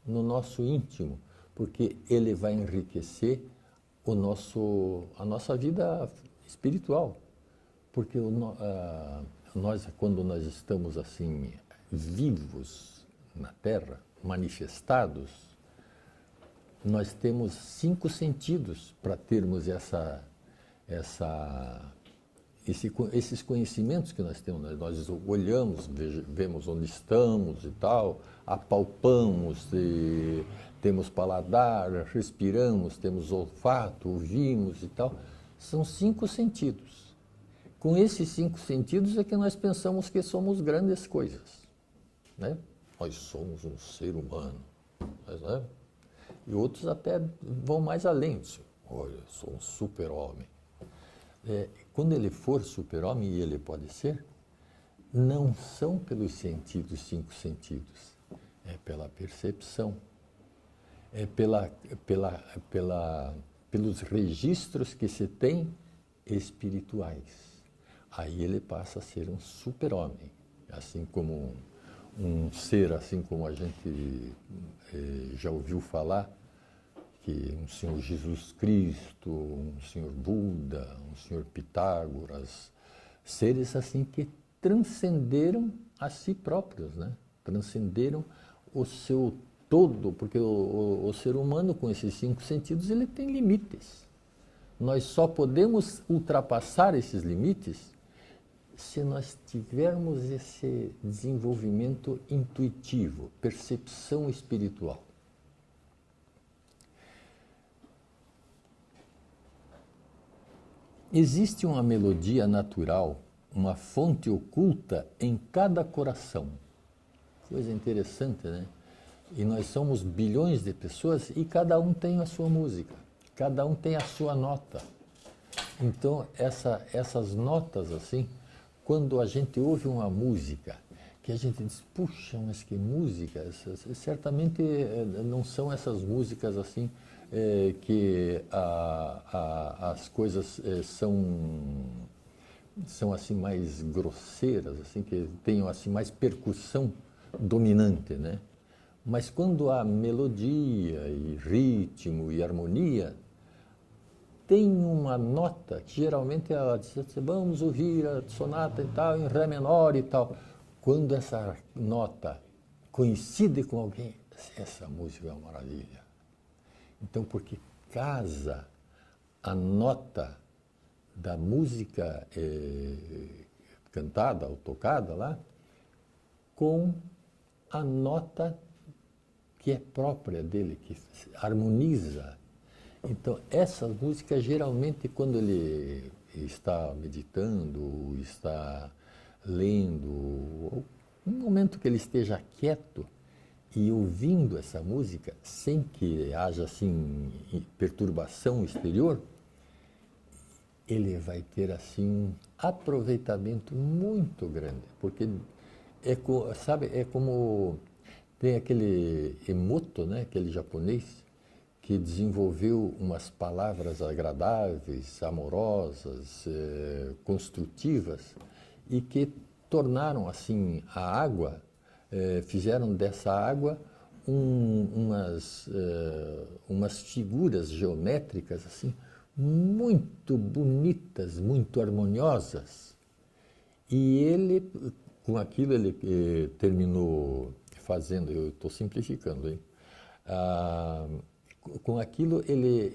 no nosso íntimo, porque ele vai enriquecer a nossa vida espiritual. Porque quando nós estamos assim vivos na Terra, manifestados, nós temos 5 sentidos para termos esses conhecimentos que nós temos. Nós olhamos, vemos onde estamos e tal, apalpamos, temos paladar, respiramos, temos olfato, ouvimos e tal. São 5 sentidos. Com esses 5 sentidos é que nós pensamos que somos grandes coisas, né? Nós somos um ser humano, né? E outros até vão mais além. Olha, sou um super-homem. Quando ele for super-homem, e ele pode ser, não são pelos sentidos, 5 sentidos, é pela percepção, é pelos registros que se tem espirituais. Aí ele passa a ser um super-homem, assim como um ser, assim como a gente já ouviu falar, que um Senhor Jesus Cristo, um Senhor Buda, um Senhor Pitágoras, seres assim que transcenderam a si próprios, né? Transcenderam o seu todo, porque o ser humano com esses 5 sentidos ele tem limites. Nós só podemos ultrapassar esses limites se nós tivermos esse desenvolvimento intuitivo, percepção espiritual. Existe uma melodia natural, uma fonte oculta em cada coração. Coisa interessante, né? E nós somos bilhões de pessoas e cada um tem a sua música, cada um tem a sua nota. Então, essas notas, assim, quando a gente ouve uma música, que a gente diz, puxa, mas que música, certamente não são essas músicas assim, que as coisas são assim mais grosseiras, assim, que tenham assim mais percussão dominante, né? Mas quando há melodia e ritmo e harmonia, tem uma nota que geralmente ela diz, vamos ouvir a sonata e tal, em ré menor e tal. Quando essa nota coincide com alguém, essa música é uma maravilha. Então, porque casa a nota da música cantada ou tocada lá com a nota que é própria dele, que harmoniza. Então, essa música, geralmente, quando ele está meditando, está lendo, ou no momento que ele esteja quieto e ouvindo essa música, sem que haja, assim, perturbação exterior, ele vai ter, assim, um aproveitamento muito grande. Porque, sabe, é como tem aquele Emoto, né, aquele japonês, que desenvolveu umas palavras agradáveis, amorosas, construtivas, e que tornaram, assim, a água, fizeram dessa água umas figuras geométricas, assim, muito bonitas, muito harmoniosas. E ele, com aquilo, ele terminou fazendo, eu estou simplificando, hein? Com aquilo ele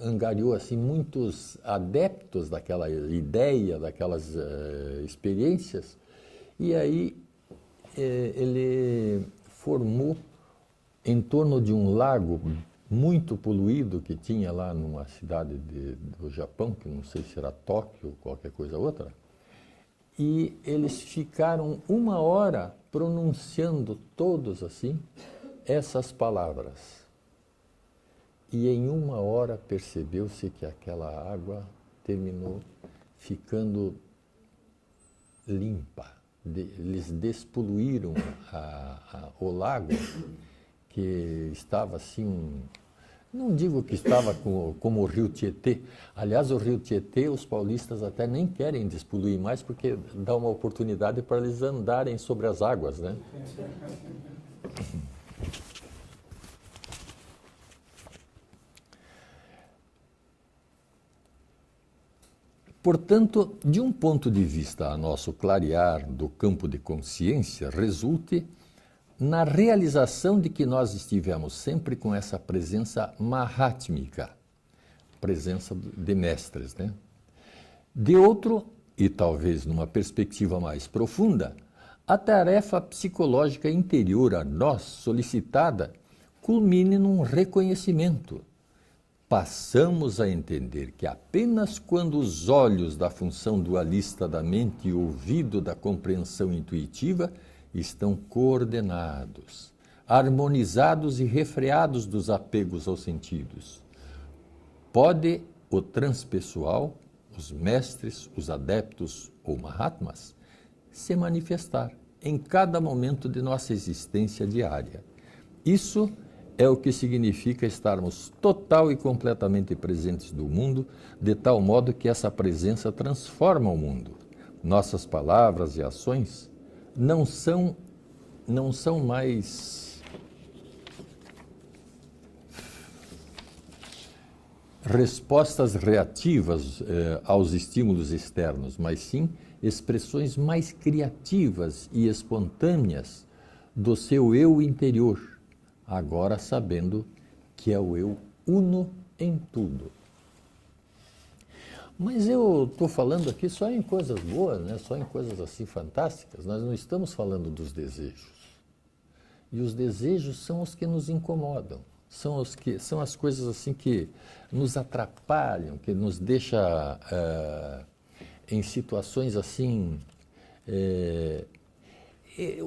angariou assim, muitos adeptos daquela ideia, daquelas experiências, e aí ele formou em torno de um lago muito poluído que tinha lá numa cidade do Japão, que não sei se era Tóquio ou qualquer coisa outra, e eles ficaram 1 hora pronunciando todos assim essas palavras. E em 1 hora percebeu-se que aquela água terminou ficando limpa. Eles despoluíram o lago, que estava assim, não digo que estava como o rio Tietê. Aliás, o rio Tietê, os paulistas até nem querem despoluir mais, porque dá uma oportunidade para eles andarem sobre as águas, né? Portanto, de um ponto de vista a nosso clarear do campo de consciência, resulte na realização de que nós estivemos sempre com essa presença mahátmica, presença de mestres, né? De outro, e talvez numa perspectiva mais profunda, a tarefa psicológica interior a nós solicitada culmine num reconhecimento. Passamos a entender que apenas quando os olhos da função dualista da mente e o ouvido da compreensão intuitiva estão coordenados, harmonizados e refreados dos apegos aos sentidos, pode o transpessoal, os mestres, os adeptos ou mahatmas, se manifestar em cada momento de nossa existência diária. Isso é o que significa estarmos total e completamente presentes do mundo, de tal modo que essa presença transforma o mundo. Nossas palavras e ações não são mais respostas reativas aos estímulos externos, mas sim expressões mais criativas e espontâneas do seu eu interior, agora sabendo que é o eu uno em tudo. Mas eu estou falando aqui só em coisas boas, né? Só em coisas assim fantásticas. Nós não estamos falando dos desejos. E os desejos são os que nos incomodam, são as coisas assim que nos atrapalham, que nos deixa em situações assim.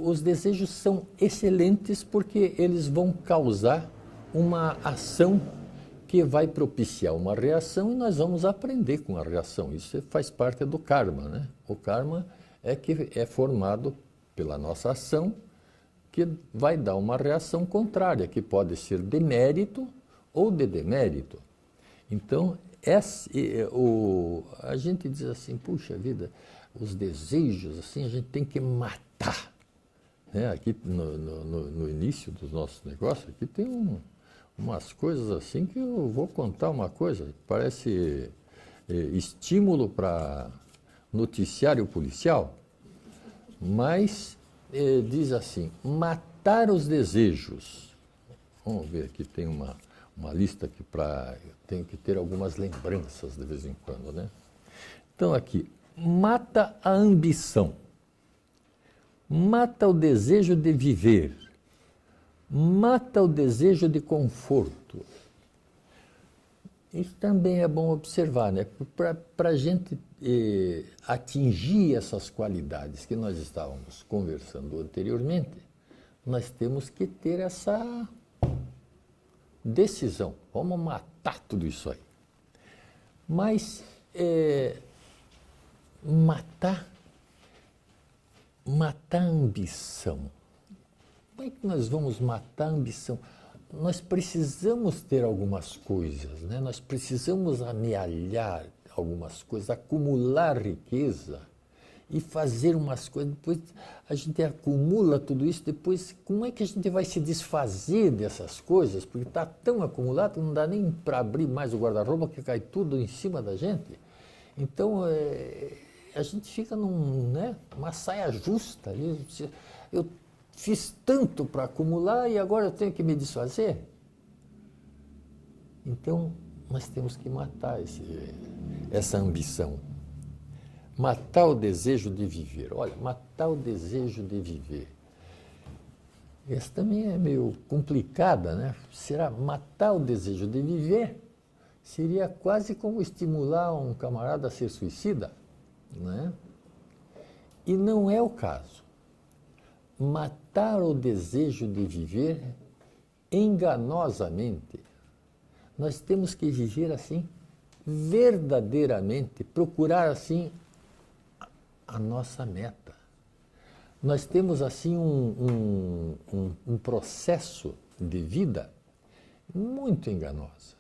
Os desejos são excelentes porque eles vão causar uma ação que vai propiciar uma reação e nós vamos aprender com a reação. Isso faz parte do karma, né? O karma é que é formado pela nossa ação, que vai dar uma reação contrária, que pode ser de mérito ou de demérito. Então, a gente diz assim, puxa vida, os desejos, assim, a gente tem que matar. Né? Aqui no início dos nossos negócios, aqui tem umas coisas assim que eu vou contar uma coisa, parece estímulo para noticiário policial, mas diz assim, matar os desejos. Vamos ver, aqui tem uma lista que tenho que ter algumas lembranças de vez em quando, né? Então aqui, mata a ambição, mata o desejo de viver, mata o desejo de conforto. Isso também é bom observar, né? Para a gente atingir essas qualidades que nós estávamos conversando anteriormente, nós temos que ter essa decisão. Vamos matar tudo isso aí. Mas matar a ambição. Como é que nós vamos matar a ambição? Nós precisamos ter algumas coisas, né? Nós precisamos amealhar algumas coisas, acumular riqueza e fazer umas coisas. Depois a gente acumula tudo isso, depois como é que a gente vai se desfazer dessas coisas? Porque está tão acumulado que não dá nem para abrir mais o guarda-roupa, que cai tudo em cima da gente. Então, a gente fica numa saia justa. Eu fiz tanto para acumular e agora eu tenho que me desfazer? Então, nós temos que matar essa ambição. Matar o desejo de viver. Olha, matar o desejo de viver. Essa também é meio complicada, né? Será matar o desejo de viver? Seria quase como estimular um camarada a ser suicida, né? E não é o caso. Matar o desejo de viver enganosamente. Nós temos que viver assim, verdadeiramente, procurar assim a nossa meta. Nós temos assim um processo de vida muito enganoso.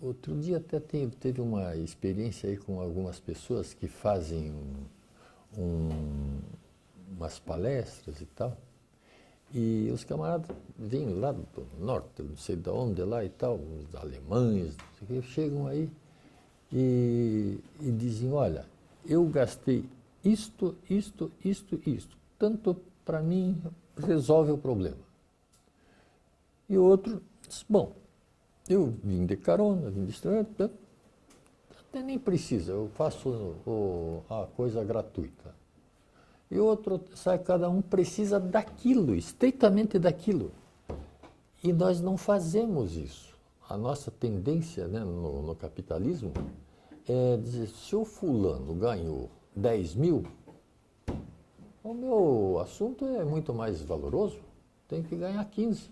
Outro dia até teve uma experiência aí com algumas pessoas que fazem umas palestras e tal, e os camaradas vêm lá do norte, não sei de onde lá e tal, os alemães, não sei o que, chegam aí e dizem, olha, eu gastei isto, tanto para mim resolve o problema. E o outro diz, bom, eu vim de carona, vim de estrada, até nem precisa, eu faço a coisa gratuita. E outro, sabe, cada um precisa daquilo, estritamente daquilo. E nós não fazemos isso. A nossa tendência, né, no capitalismo é dizer, se o fulano ganhou 10 mil, o meu assunto é muito mais valoroso, tem que ganhar 15.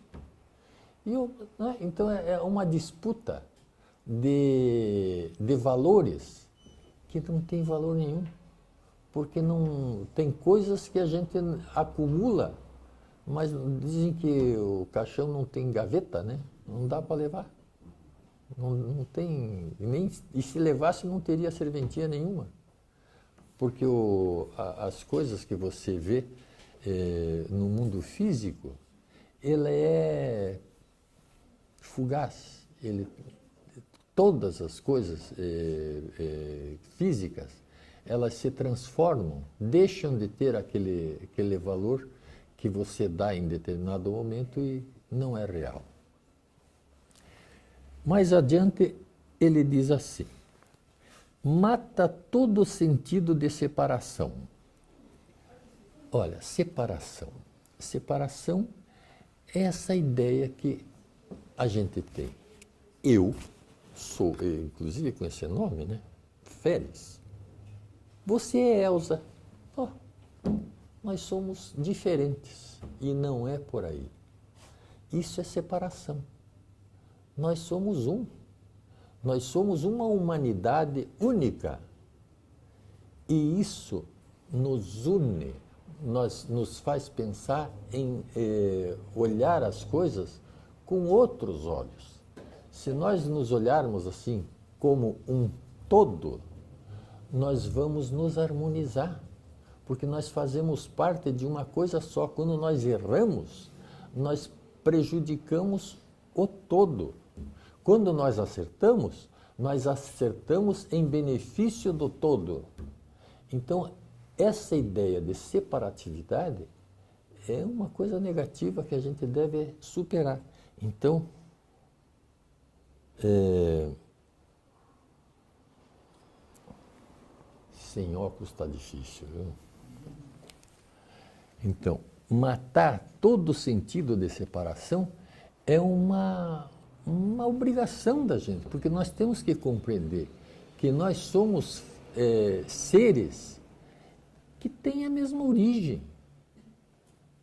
Né? Então é uma disputa de valores que não tem valor nenhum, porque não tem coisas que a gente acumula, mas dizem que o caixão não tem gaveta, né? Não dá para levar. Não tem, e se levasse não teria serventia nenhuma, porque as coisas que você vê no mundo físico, ele é fugaz. Todas as coisas físicas, elas se transformam, deixam de ter aquele valor que você dá em determinado momento e não é real. Mais adiante, ele diz assim, mata todo sentido de separação. Olha, separação. Separação é essa ideia que a gente tem. Eu sou, inclusive com esse nome, né? Félix. Você é Elza. Oh, nós somos diferentes e não é por aí. Isso é separação. Nós somos um. Nós somos uma humanidade única. E isso nos une, nos faz pensar em olhar as coisas com outros olhos. Se nós nos olharmos assim como um todo, nós vamos nos harmonizar, porque nós fazemos parte de uma coisa só. Quando nós erramos, nós prejudicamos o todo. Quando nós acertamos em benefício do todo. Então, essa ideia de separatividade é uma coisa negativa que a gente deve superar. Então, sem óculos está difícil, viu? Então, matar todo sentido de separação é uma obrigação da gente, porque nós temos que compreender que nós somos seres que têm a mesma origem.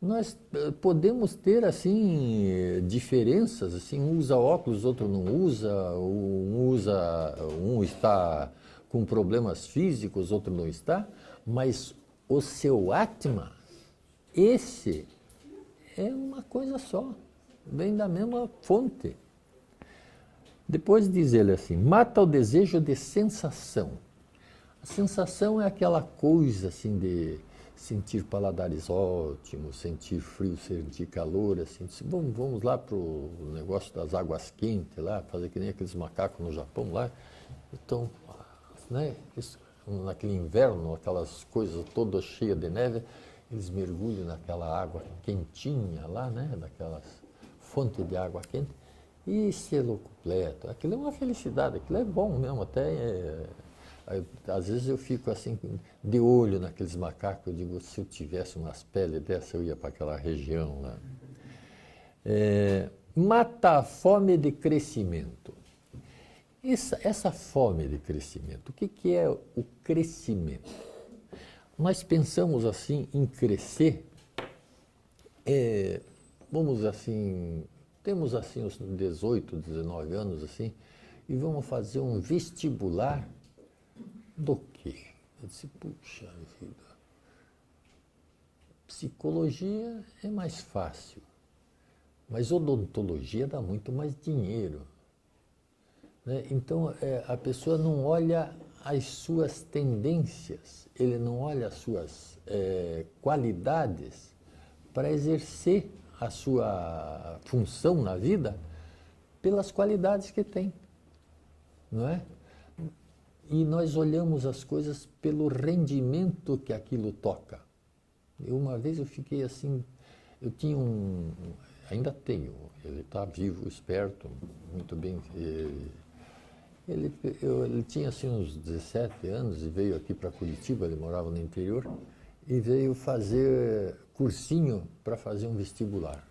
Nós podemos ter, assim, diferenças, assim, um usa óculos, outro não usa, um está com problemas físicos, outro não está, mas o seu Atma, esse é uma coisa só, vem da mesma fonte. Depois diz ele assim, mata o desejo de sensação. A sensação é aquela coisa assim de sentir paladares ótimos, sentir frio, sentir calor, assim. Vamos lá para o negócio das águas quentes lá, fazer que nem aqueles macacos no Japão lá. Então, né, naquele inverno, aquelas coisas todas cheias de neve, eles mergulham naquela água quentinha lá, né? Daquelas fontes de água quente, e selo completo. Aquilo é uma felicidade, aquilo é bom mesmo, às vezes eu fico assim, de olho naqueles macacos, eu digo, se eu tivesse umas peles dessas, eu ia para aquela região lá. Mata a fome de crescimento. Essa fome de crescimento, o que é o crescimento? Nós pensamos assim em crescer, vamos assim, temos assim uns 18, 19 anos assim, e vamos fazer um vestibular do quê? Eu disse, puxa vida, psicologia é mais fácil, mas odontologia dá muito mais dinheiro. Né? Então, a pessoa não olha as suas tendências, ele não olha as suas qualidades para exercer a sua função na vida pelas qualidades que tem, não é? E nós olhamos as coisas pelo rendimento que aquilo toca. Uma vez eu fiquei assim, eu tinha ainda tenho, ele está vivo, esperto, muito bem. Ele tinha assim uns 17 anos e veio aqui para Curitiba, ele morava no interior, e veio fazer cursinho para fazer um vestibular.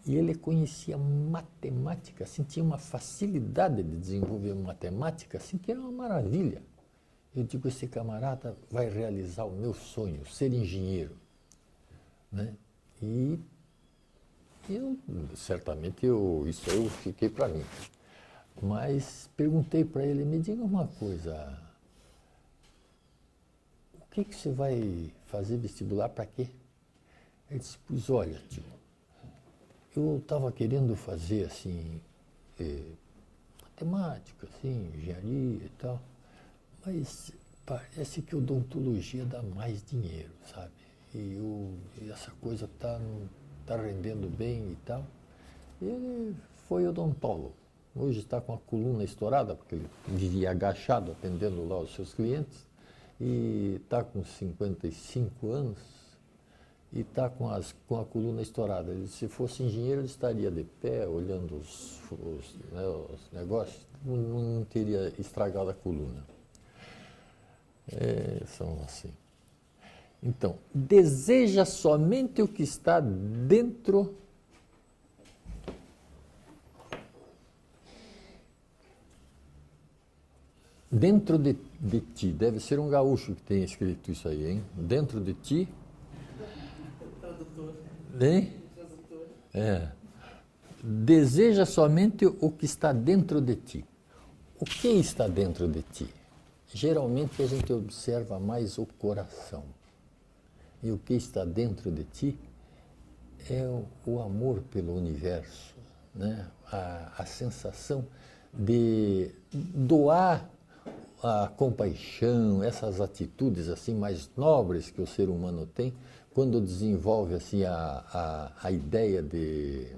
E ele conhecia matemática, assim, tinha uma facilidade de desenvolver matemática, assim, que era uma maravilha. Eu digo, esse camarada vai realizar o meu sonho, ser engenheiro. Né? E certamente isso eu fiquei para mim. Mas perguntei para ele, me diga uma coisa, o que você vai fazer vestibular para quê? Ele disse, pois olha, tio, eu estava querendo fazer assim, matemática, assim, engenharia e tal, mas parece que odontologia dá mais dinheiro, sabe? E essa coisa tá rendendo bem e tal. E ele foi odontólogo. Hoje está com a coluna estourada, porque ele vivia agachado atendendo lá os seus clientes, e está com 55 anos e está com a coluna estourada. Ele, se fosse engenheiro, ele estaria de pé, olhando os negócios, não teria estragado a coluna. São assim. Então, deseja somente o que está dentro de ti. Deve ser um gaúcho que tenha escrito isso aí, hein? Dentro de ti. Tradutor. Hein? Tradutor. Deseja somente o que está dentro de ti. O que está dentro de ti? Geralmente a gente observa mais o coração. E o que está dentro de ti é o amor pelo universo, né? A sensação de doar a compaixão, essas atitudes assim mais nobres que o ser humano tem, quando desenvolve assim a ideia de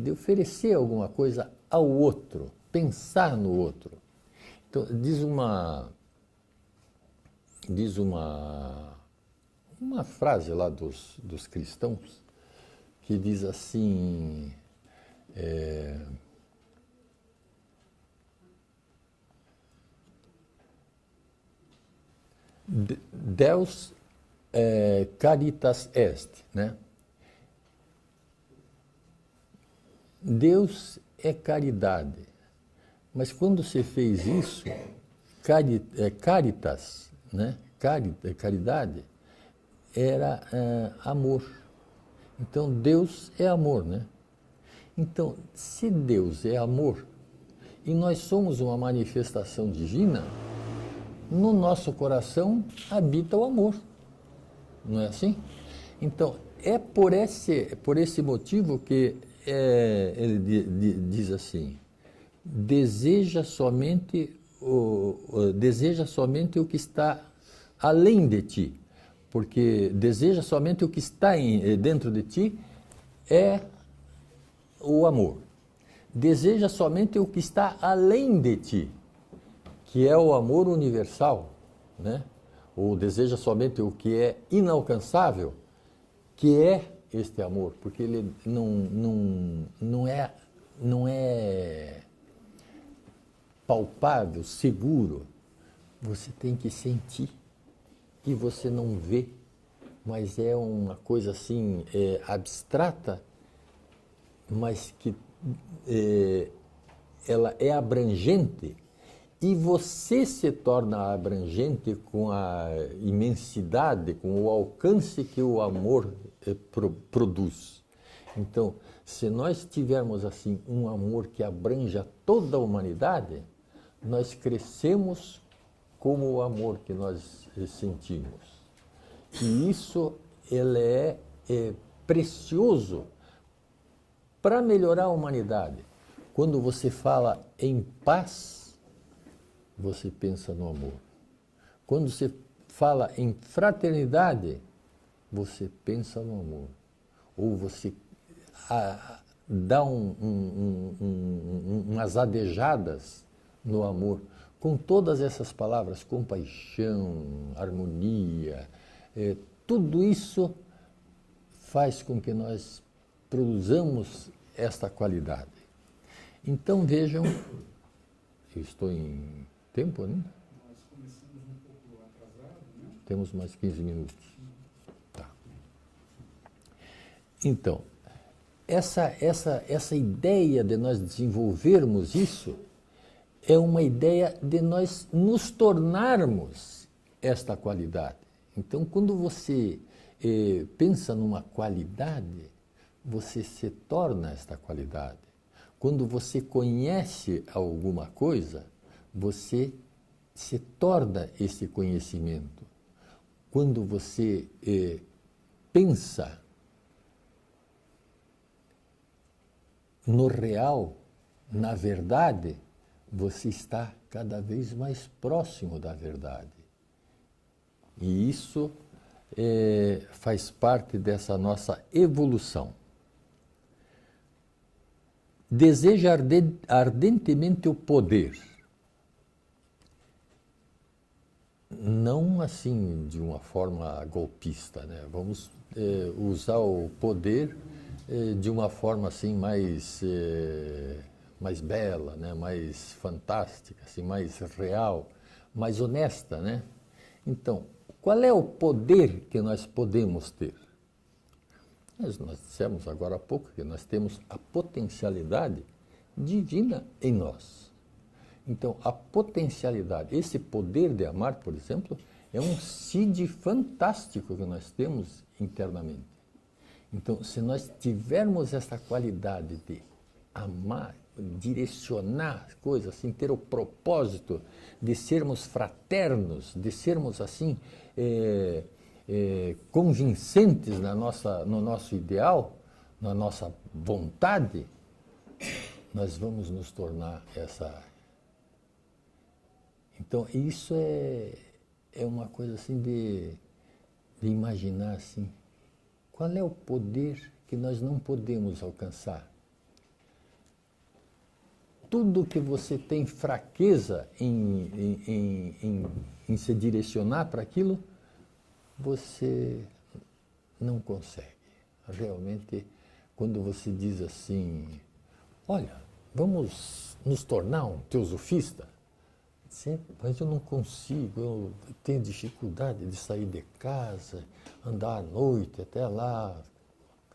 oferecer alguma coisa ao outro, pensar no outro. Então, diz uma frase lá dos cristãos que diz assim, Deus caritas est, né? Deus é caridade, mas quando você fez isso, caritas, né? Caridade era amor. Então Deus é amor, né? Então, se Deus é amor e nós somos uma manifestação divina, no nosso coração habita o amor, não é assim? Então, é por esse motivo que ele diz assim, deseja somente o que está além de ti, porque deseja somente o que está dentro de ti é o amor. Deseja somente o que está além de ti, que é o amor universal, né? ou deseja somente o que é inalcançável, que é este amor, porque ele não é palpável, seguro. Você tem que sentir e você não vê, mas é uma coisa assim abstrata, mas que ela é abrangente, e você se torna abrangente com a imensidade, com o alcance que o amor produz. Então, se nós tivermos assim um amor que abranja toda a humanidade, nós crescemos como o amor que nós sentimos. E isso ele é precioso para melhorar a humanidade. Quando você fala em paz, você pensa no amor. Quando você fala em fraternidade, você pensa no amor. Ou você dá umas adejadas no amor. Com todas essas palavras, compaixão, harmonia, tudo isso faz com que nós produzamos esta qualidade. Então vejam, eu estou em tempo, né? Nós começamos um pouco atrasado, né? Temos mais 15 minutos. Tá. Então, essa ideia de nós desenvolvermos isso é uma ideia de nós nos tornarmos esta qualidade. Então, quando você pensa numa qualidade, você se torna esta qualidade. Quando você conhece alguma coisa, você se torna esse conhecimento. Quando você pensa no real, na verdade, você está cada vez mais próximo da verdade. E isso faz parte dessa nossa evolução. Deseja ardentemente o poder. Não assim de uma forma golpista, né? Vamos usar o poder de uma forma assim mais bela, né? Mais fantástica, assim, mais real, mais honesta, né? Então, qual é o poder que nós podemos ter? Nós dissemos agora há pouco que nós temos a potencialidade divina em nós. Então, a potencialidade, esse poder de amar, por exemplo, é um seed fantástico que nós temos internamente. Então, se nós tivermos essa qualidade de amar, direcionar as coisas, assim, ter o propósito de sermos fraternos, de sermos assim convincentes no nosso ideal, na nossa vontade, nós vamos nos tornar essa. Então, isso é uma coisa assim de imaginar assim, qual é o poder que nós não podemos alcançar? Tudo que você tem fraqueza em se direcionar para aquilo, você não consegue. Realmente, quando você diz assim, olha, vamos nos tornar um teosofista, mas eu não consigo, eu tenho dificuldade de sair de casa, andar à noite até lá,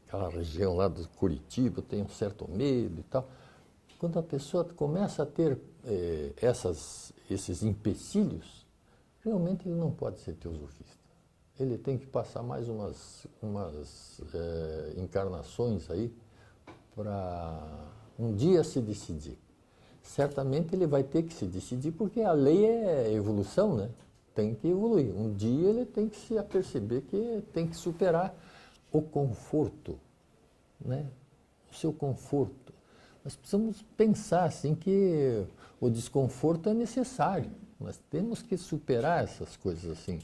aquela região lá do Curitiba, eu tenho um certo medo e tal. Quando a pessoa começa a ter esses empecilhos, realmente ele não pode ser teosofista. Ele tem que passar mais umas encarnações aí para um dia se decidir. Certamente ele vai ter que se decidir, porque a lei é evolução, né? Tem que evoluir. Um dia ele tem que se aperceber que tem que superar o conforto, né? O seu conforto. Nós precisamos pensar assim que o desconforto é necessário. Nós temos que superar essas coisas assim.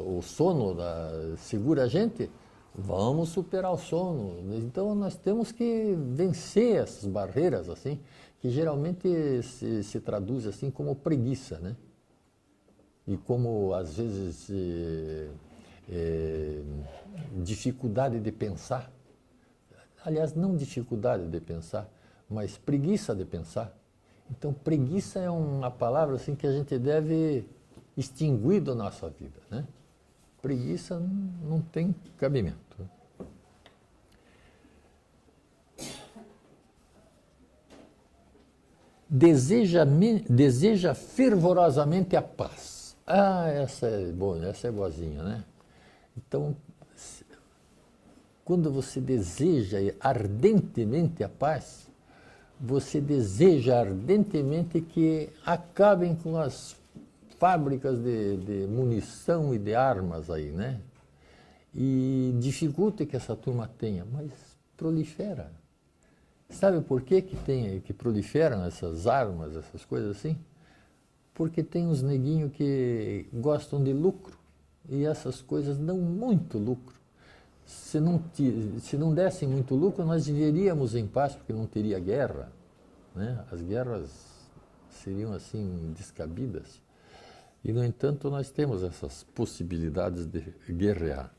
O sono segura a gente, vamos superar o sono. Então nós temos que vencer essas barreiras assim, que geralmente se traduz assim como preguiça, né? e como, às vezes, dificuldade de pensar. Aliás, não dificuldade de pensar, mas preguiça de pensar. Então, preguiça é uma palavra assim, que a gente deve extinguir da nossa vida, né? Preguiça não tem cabimento. Deseja fervorosamente a paz. Ah, essa é boa, essa é boazinha, né? Então, quando você deseja ardentemente a paz, você deseja ardentemente que acabem com as fábricas de munição e de armas aí, né? E dificulta que essa turma tenha, mas prolifera. Sabe por que que proliferam essas armas, essas coisas assim? Porque tem uns neguinhos que gostam de lucro e essas coisas dão muito lucro. Se não dessem muito lucro, nós viveríamos em paz, porque não teria guerra, né? As guerras seriam assim descabidas. E, no entanto, nós temos essas possibilidades de guerrear.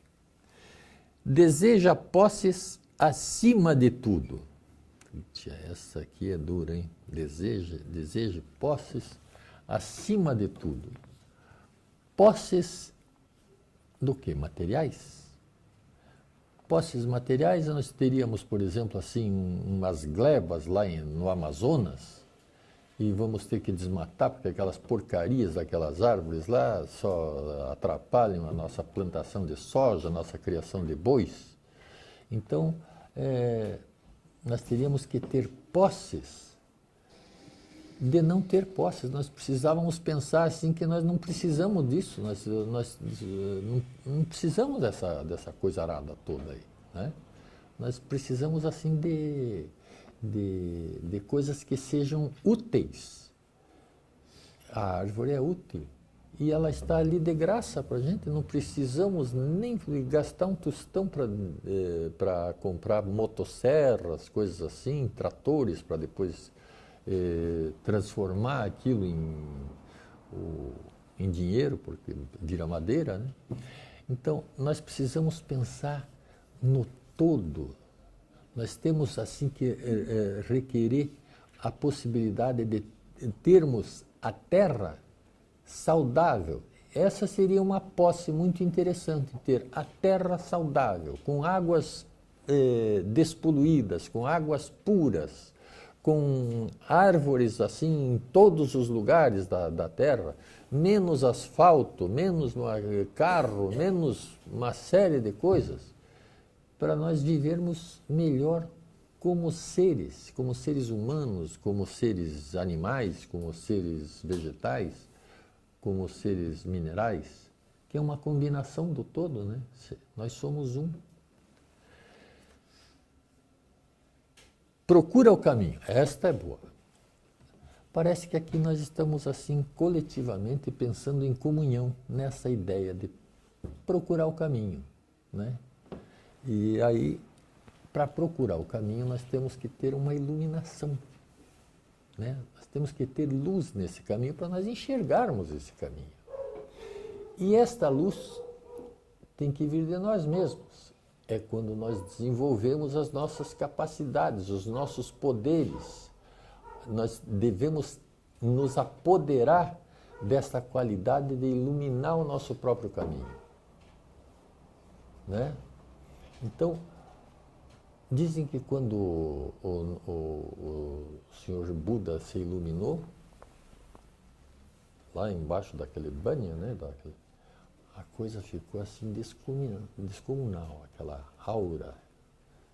Deseja posses acima de tudo. Essa aqui é dura, hein? Deseja posses acima de tudo. Posses do quê? Materiais? Posses materiais, nós teríamos, por exemplo, assim, umas glebas lá no Amazonas, e vamos ter que desmatar, porque aquelas porcarias daquelas árvores lá só atrapalham a nossa plantação de soja, a nossa criação de bois. Então, nós teríamos que ter posses de não ter posses. Nós precisávamos pensar assim que nós não precisamos disso, nós não precisamos dessa coisa arada toda aí, né? Nós precisamos assim de coisas que sejam úteis. A árvore é útil e ela está ali de graça para a gente, não precisamos nem gastar um tostão para comprar motosserras, coisas assim, tratores para depois transformar aquilo em dinheiro, porque vira madeira, né? Então, nós precisamos pensar no todo. Nós temos assim que requerer a possibilidade de termos a terra saudável. Essa seria uma posse muito interessante, ter a terra saudável, com águas despoluídas, com águas puras, com árvores assim em todos os lugares da terra, menos asfalto, menos carro, menos uma série de coisas, para nós vivermos melhor como seres humanos, como seres animais, como seres vegetais, como seres minerais, que é uma combinação do todo, né? Nós somos um. Procura o caminho. Esta é boa. Parece que aqui nós estamos assim coletivamente pensando em comunhão, nessa ideia de procurar o caminho, né? E aí, para procurar o caminho, nós temos que ter uma iluminação, né? Nós temos que ter luz nesse caminho para nós enxergarmos esse caminho. E esta luz tem que vir de nós mesmos. É quando nós desenvolvemos as nossas capacidades, os nossos poderes. Nós devemos nos apoderar desta qualidade de iluminar o nosso próprio caminho, né? Então, dizem que quando o senhor Buda se iluminou, lá embaixo daquele banho, né, a coisa ficou assim descomunal, aquela aura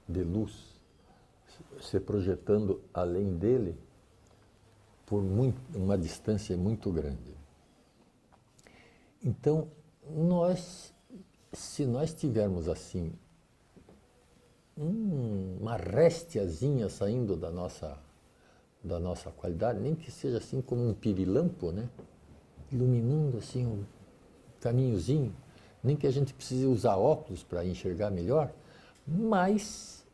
de luz se projetando além dele por uma distância muito grande. Então, se nós tivermos assim uma réstiazinha saindo da nossa qualidade, nem que seja assim como um pirilampo, né? Iluminando assim um caminhozinho, nem que a gente precise usar óculos para enxergar melhor, mas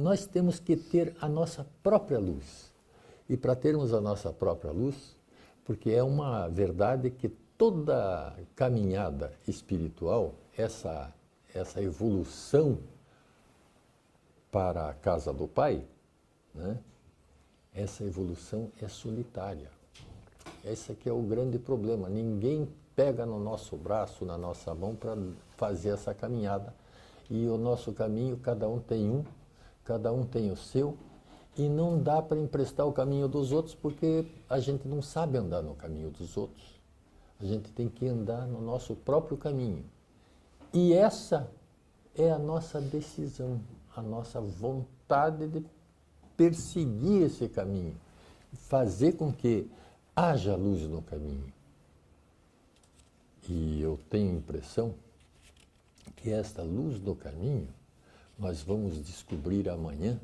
nós temos que ter a nossa própria luz. E para termos a nossa própria luz, Porque é uma verdade que toda caminhada espiritual, essa evolução para a casa do Pai, né? Essa evolução é solitária. Esse aqui é o grande problema. Ninguém pega no nosso braço, na nossa mão, para fazer essa caminhada. E o nosso caminho, cada um tem o seu, e não dá para emprestar o caminho dos outros, porque a gente não sabe andar no caminho dos outros. A gente tem que andar no nosso próprio caminho. E essa é a nossa decisão, a nossa vontade de perseguir esse caminho, fazer com que haja luz no caminho. E eu tenho a impressão que esta luz no caminho nós vamos descobrir amanhã,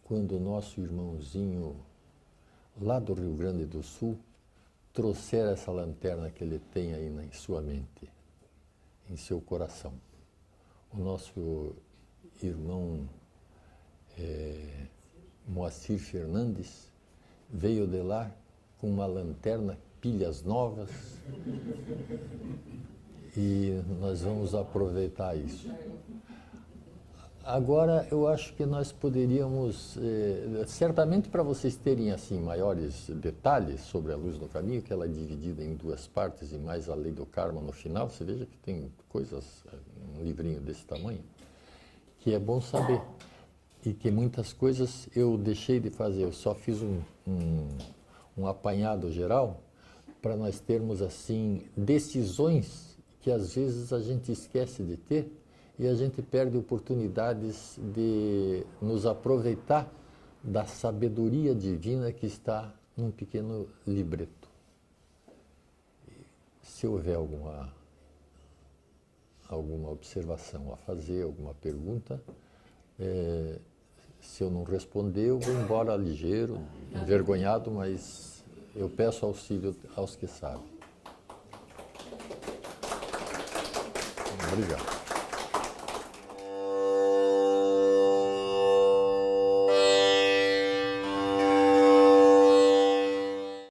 quando o nosso irmãozinho lá do Rio Grande do Sul trouxer essa lanterna que ele tem aí em sua mente, em seu coração. O nosso irmão Moacir Fernandes veio de lá com uma lanterna, pilhas novas, e nós vamos aproveitar isso. Agora, eu acho que nós poderíamos, certamente para vocês terem assim maiores detalhes sobre a luz no caminho, que ela é dividida em duas partes e mais a lei do karma no final, você veja que tem coisas, um livrinho desse tamanho, que é bom saber. E que muitas coisas eu deixei de fazer, eu só fiz um apanhado geral para nós termos assim decisões que às vezes a gente esquece de ter e a gente perde oportunidades de nos aproveitar da sabedoria divina que está num pequeno libreto. Se houver alguma observação a fazer, alguma pergunta, se eu não responder, eu vou embora ligeiro, envergonhado, mas eu peço auxílio aos que sabem. Obrigado.